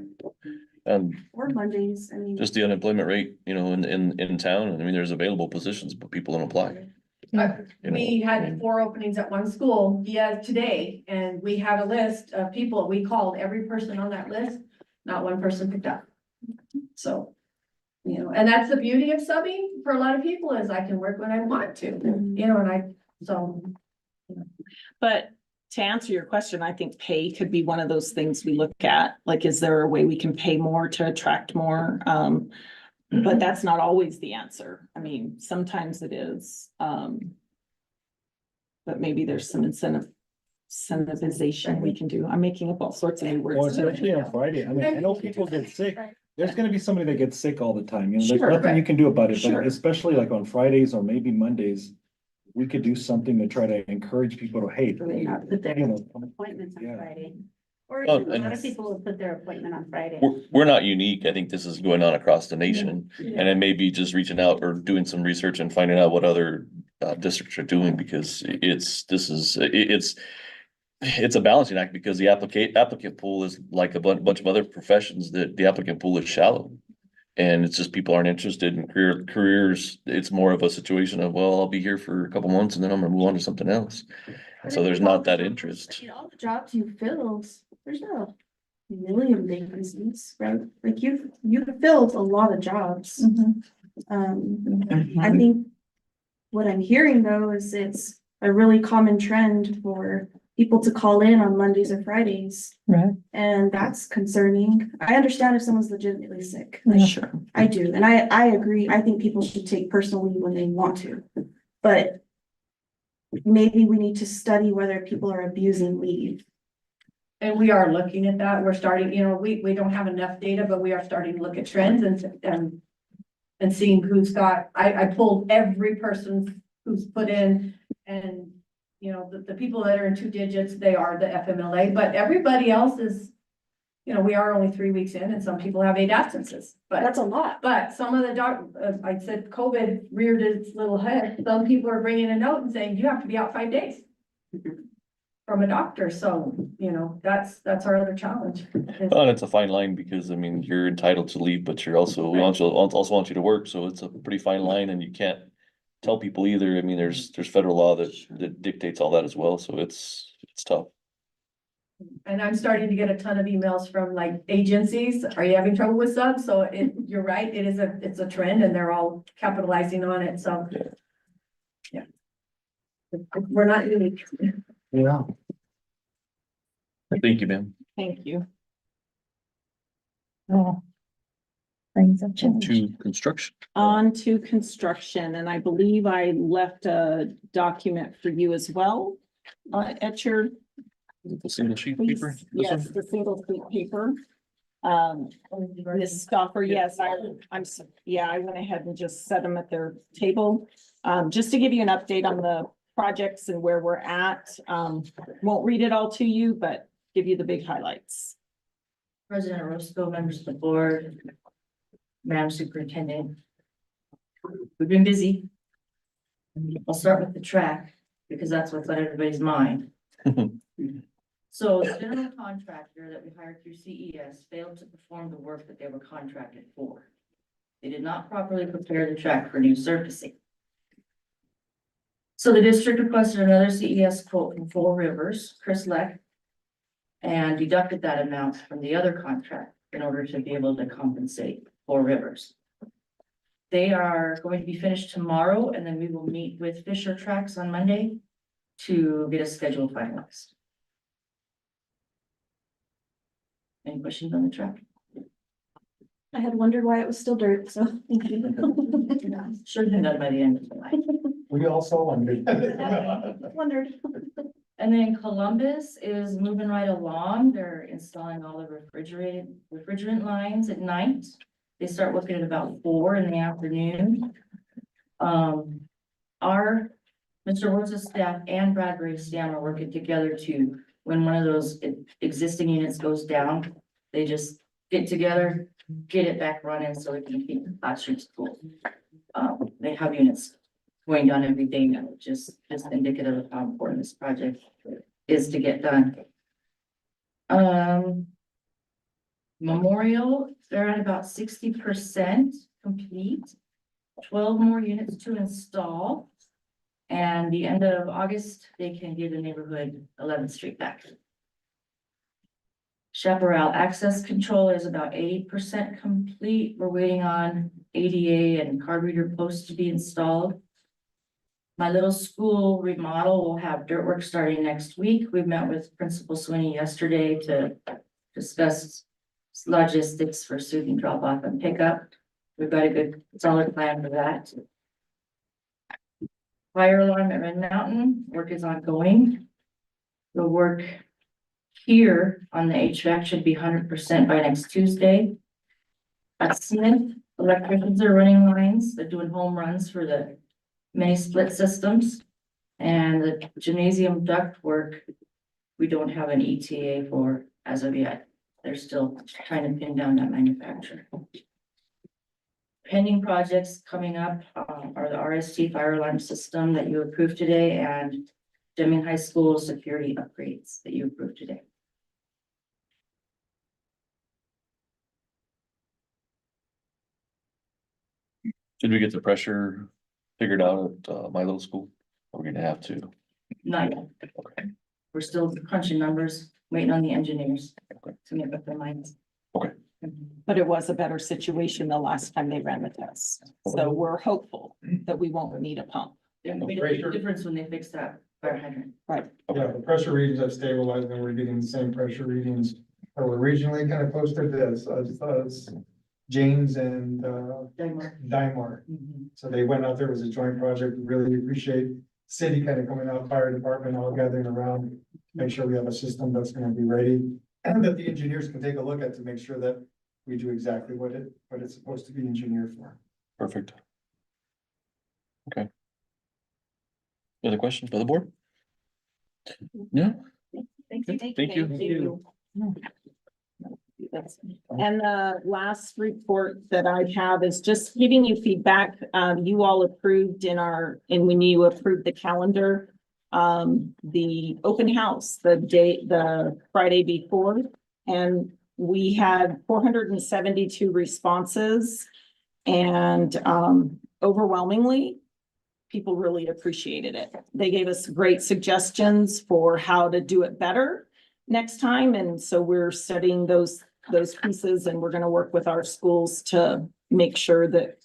And Or Mondays, I mean. just the unemployment rate, in town, I mean, there's available positions, but people don't apply. We had 4 openings at one school, today, and we had a list of people, we called every person on that list, not one person picked up. So, and that's the beauty of subbing for a lot of people is I can work when I want to, and But to answer your question, I think pay could be one of those things we look at, like, is there a way we can pay more to attract more? But that's not always the answer. I mean, sometimes it is, but maybe there's some incentivization we can do. I'm making up all sorts of new Well, words. especially on Friday, I mean, I know people get sick. There's gonna be somebody that gets sick all the time, you know, there's Sure. nothing you can do about it, Sure. but especially like on Fridays or maybe Mondays. We could do something to try to encourage people to, hey, So they not put their you know, appointments on Yeah. Friday. Or Well, a lot and- of people will put their appointment on Friday. We're not unique. I think this is going on across the nation. And it may be just reaching out or doing some research and finding out what other districts are doing, because it's a balancing act, because the applicant pool is like a bunch of other professions, that the applicant pool is shallow. And it's just people aren't interested in careers. It's more of a situation of, well, I'll be here for a couple months and then I'm gonna move on to something else. And so there's not that interest. All the jobs you filled, there's not a million vacancies, right? Like you filled a lot of jobs. I think what I'm hearing though is it's a really common trend for people to call in on Mondays or Fridays. Right. And that's concerning. I understand if someone's legitimately sick. Like, Sure. I do, and I agree. I think people should take personal leave when they want to. But maybe we need to study whether people are abusing leave. And we are looking at that. We're starting, you know, we don't have enough data, but we are starting to look at trends and seeing who's got, I pulled every person who's put in, and you know, the people that are in 2 digits, they are the FMLA, but everybody else is, you know, we are only 3 weeks in and some people have 8 absences, but That's a lot. but some of the I said COVID reared its little head. Some people are bringing a note and saying, you have to be out 5 days from a doctor. So, you know, that's our other challenge. Well, and it's a fine line, because I mean, you're entitled to leave, but you're also, we also want you to work. So it's a pretty fine line, and you can't tell people either. I mean, there's federal law that dictates all that as well. So it's tough. And I'm starting to get a ton of emails from like agencies. Are you having trouble with subs? So you're right, it's a trend and they're all capitalizing on it. So. Yeah. We're not unique. Yeah. Thank you, ma'am. Thank you. Oh. Things have changed. To construction. On to construction, and I believe I left a document for you as well, at your. The single sheet paper? This Yes, one? the single sheet paper. Ms. Stoffer, yes, I went ahead and just set them at their table. Just to give you an update on the projects and where we're at. Won't read it all to you, but give you the big highlights. President Roscoe, members of the board, Madam Superintendent. We've been busy. I'll start with the track, because that's what's on everybody's mind. So the general contractor that we hired through CES failed to perform the work that they were contracted for. They did not properly prepare the track for new surfacing. So the district requested another CES quote from Four Rivers, Chris Leck, and deducted that amount from the other contract in order to be able to compensate Four Rivers. They are going to be finished tomorrow, and then we will meet with Fisher Tracks on Monday to get a schedule finalized. Any questions on the track? I had wondered why it was still dirt, so. Should have been done by the end of July. We also wondered. Wondered. And then Columbus is moving right along. They're installing all the refrigerant lines at night. They start working at about 4 in the afternoon. Our Mr. Woods' staff and Bradbury's staff are working together to, when one of those existing units goes down, they just get together, get it back running so we can keep the classrooms cool. They have units going down every day now, just indicative of how important this project is to get done. Memorial, they're at about 60% complete, 12 more units to install. And the end of August, they can give the neighborhood 11th Street back. Chaparral access control is about 80% complete. We're waiting on ADA and card reader posts to be installed. My little school remodel will have dirt work starting next week. We met with Principal Sweeney yesterday to discuss logistics for student drop off and pickup. We've got a good solid plan for that. Fire alarm at Red Mountain, work is ongoing. The work here on the HVAC should be 100% by next Tuesday. At Smith, electricians are running lines, they're doing home runs for the mini split systems. And the gymnasium duct work, we don't have an ETA for as of yet. They're still trying to pin down that manufacturer. Pending projects coming up are the RST fire alarm system that you approved today and Deming High School security upgrades that you approved today. Did we get the pressure figured out at my little school? Are we gonna have to? Not yet. We're still crunching numbers, waiting on the engineers to make up their minds. But it was a better situation the last time they ran the test. So we're hopeful that we won't need a pump. It made a big difference when they fixed that fire hydrant. Right. Yeah, the pressure readings have stabilized and we're getting the same pressure readings that were originally kind of posted as James and Dymar. So they went out there, it was a joint project, really appreciate city kind of coming out, fire department all gathering around, make sure we have a system that's gonna be ready. And that the engineers can take a look at to make sure that we do exactly what it's supposed to be engineered for. Perfect. Okay. Any other questions by the board? No? Thank you. And the last report that I have is just giving you feedback. You all approved when you approved the calendar, the open house, the Friday before, and we had 472 responses. And overwhelmingly, people really appreciated it. They gave us great suggestions for how to do it better next time. And so we're studying those pieces, and we're going to work with our schools to make sure that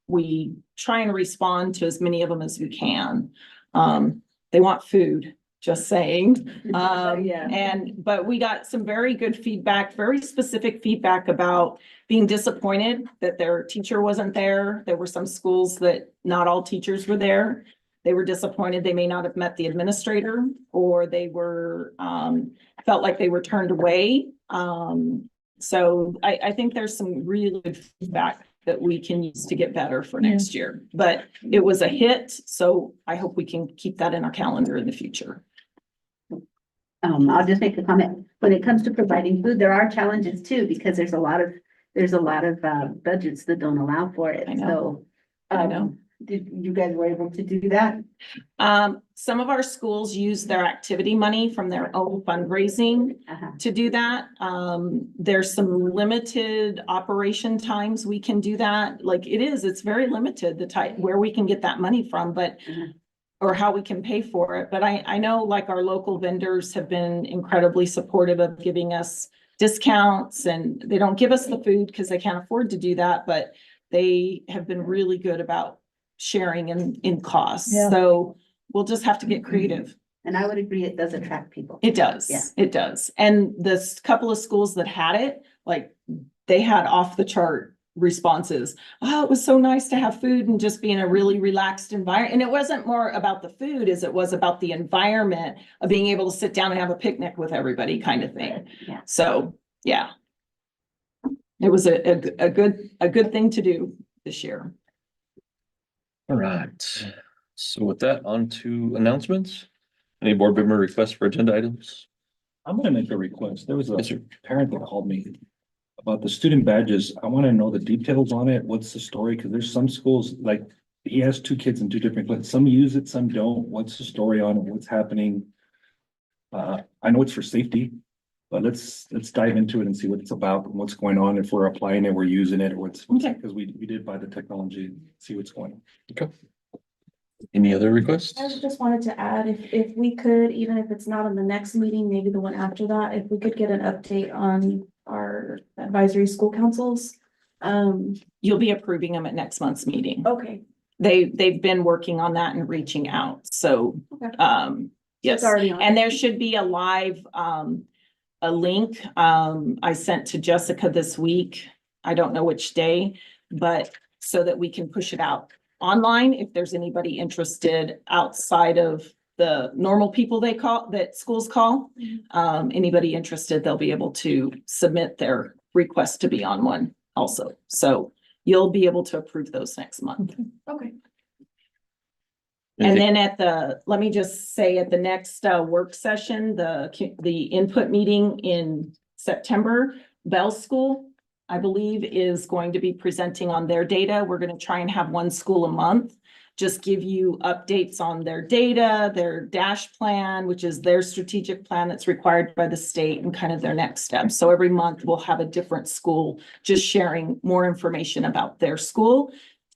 we try and respond to as many of them as we can. They want food, just saying. But we got some very good feedback, very specific feedback about being disappointed that their teacher wasn't there. There were some schools that not all teachers were there. They were disappointed they may not have met the administrator, or they were felt like they were turned away. So I think there's some really good feedback that we can use to get better for next year. But it was a hit, so I hope we can keep that in our calendar in the future. I'll just make a comment. When it comes to providing food, there are challenges too, because there's a lot of budgets that don't allow for it. I know. So, I know. Did you guys were able to do that? Some of our schools use their activity money from their own fundraising to do that. There's some limited operation times we can do that. Like it's very limited, the type where we can get that money from, but or how we can pay for it. But I know like our local vendors have been incredibly supportive of giving us discounts, and they don't give us the food because they can't afford to do that, but they have been really good about sharing in costs. Yeah. So we'll just have to get creative. And I would agree, it does attract people. It does. Yeah. It does. And this couple of schools that had it, like they had off the chart responses. Oh, it was so nice to have food and just be in a really relaxed environment. And it wasn't more about the food as it was about the environment of being able to sit down and have a picnic with everybody kind of thing. Yeah. So, yeah. It was a good thing to do this year. All right. So with that, on to announcements. Any board member requests for agenda items? I'm gonna make a request. There was a parent that called me about the student badges. I want to know the details on it. What's the story? Because there's some schools, like, he has 2 kids in 2 different classes. Some use it, some don't. What's the story on it? What's happening? I know it's for safety, but let's dive into it and see what it's about and what's going on. If we're applying it, we're using it, or what's, because we did buy the technology, see what's going on. Okay. Any other requests? I just wanted to add, if we could, even if it's not in the next meeting, maybe the one after that, if we could get an update on our advisory school councils. You'll be approving them at next month's meeting. Okay. they've been working on that and reaching out, so, yes. It's already on. And there should be a live, a link, I sent to Jessica this week. I don't know which day, but so that we can push it out online if there's anybody interested outside of the normal people they call, that schools call. Anybody interested, they'll be able to submit their request to be on one also. So you'll be able to approve those next month. Okay. And then let me just say at the next work session, the input meeting in September, Bell School, I believe, is going to be presenting on their data. We're going to try and have one school a month. Just give you updates on their data, their DASH plan, which is their strategic plan that's required by the state, and kind of their next steps. So every month we'll have a different school just sharing more information about their school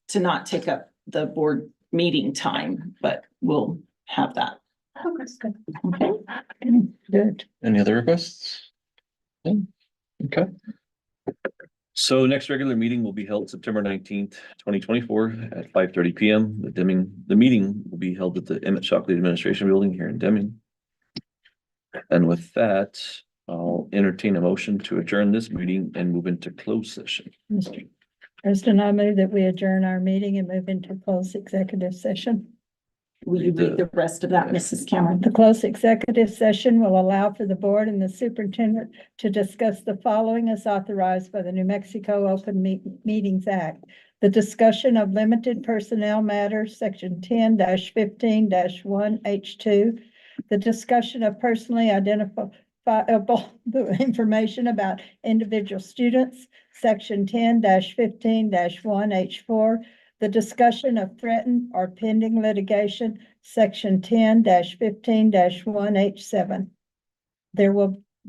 to not take up the board meeting time, but we'll have that. Oh, that's good. Okay. Good. Any other requests? No? Okay. So next regular meeting will be held September 19th, 2024 at 5:30 PM. The meeting will be held at the Emmett Shockley Administration Building here in Deming. And with that, I'll entertain a motion to adjourn this meeting and move into closed session. Mr. President, I move that we adjourn our meeting and move into closed executive session. Will you read the rest of that, Mrs. Cameron? The closed executive session will allow for the board and the superintendent to discuss the following as authorized by the New Mexico Open Meetings Act. The discussion of limited personnel matters, section 10-15-1 H2. The discussion of personally identifiable information about individual students, section 10-15-1 H4. The discussion of threatened or pending litigation, section 10-15-1 H7.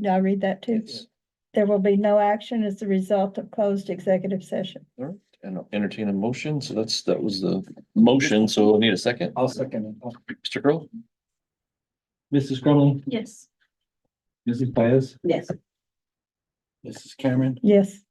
I'll read that too. Yes. There will be no action as a result of closed executive session. All right, and I'll entertain a motion. So that was the motion. So I need a second. I'll second it. Mr. Kroll? Mrs. Crumley, Yes. Mrs. Paez, Yes. Mrs. Cameron, Yes.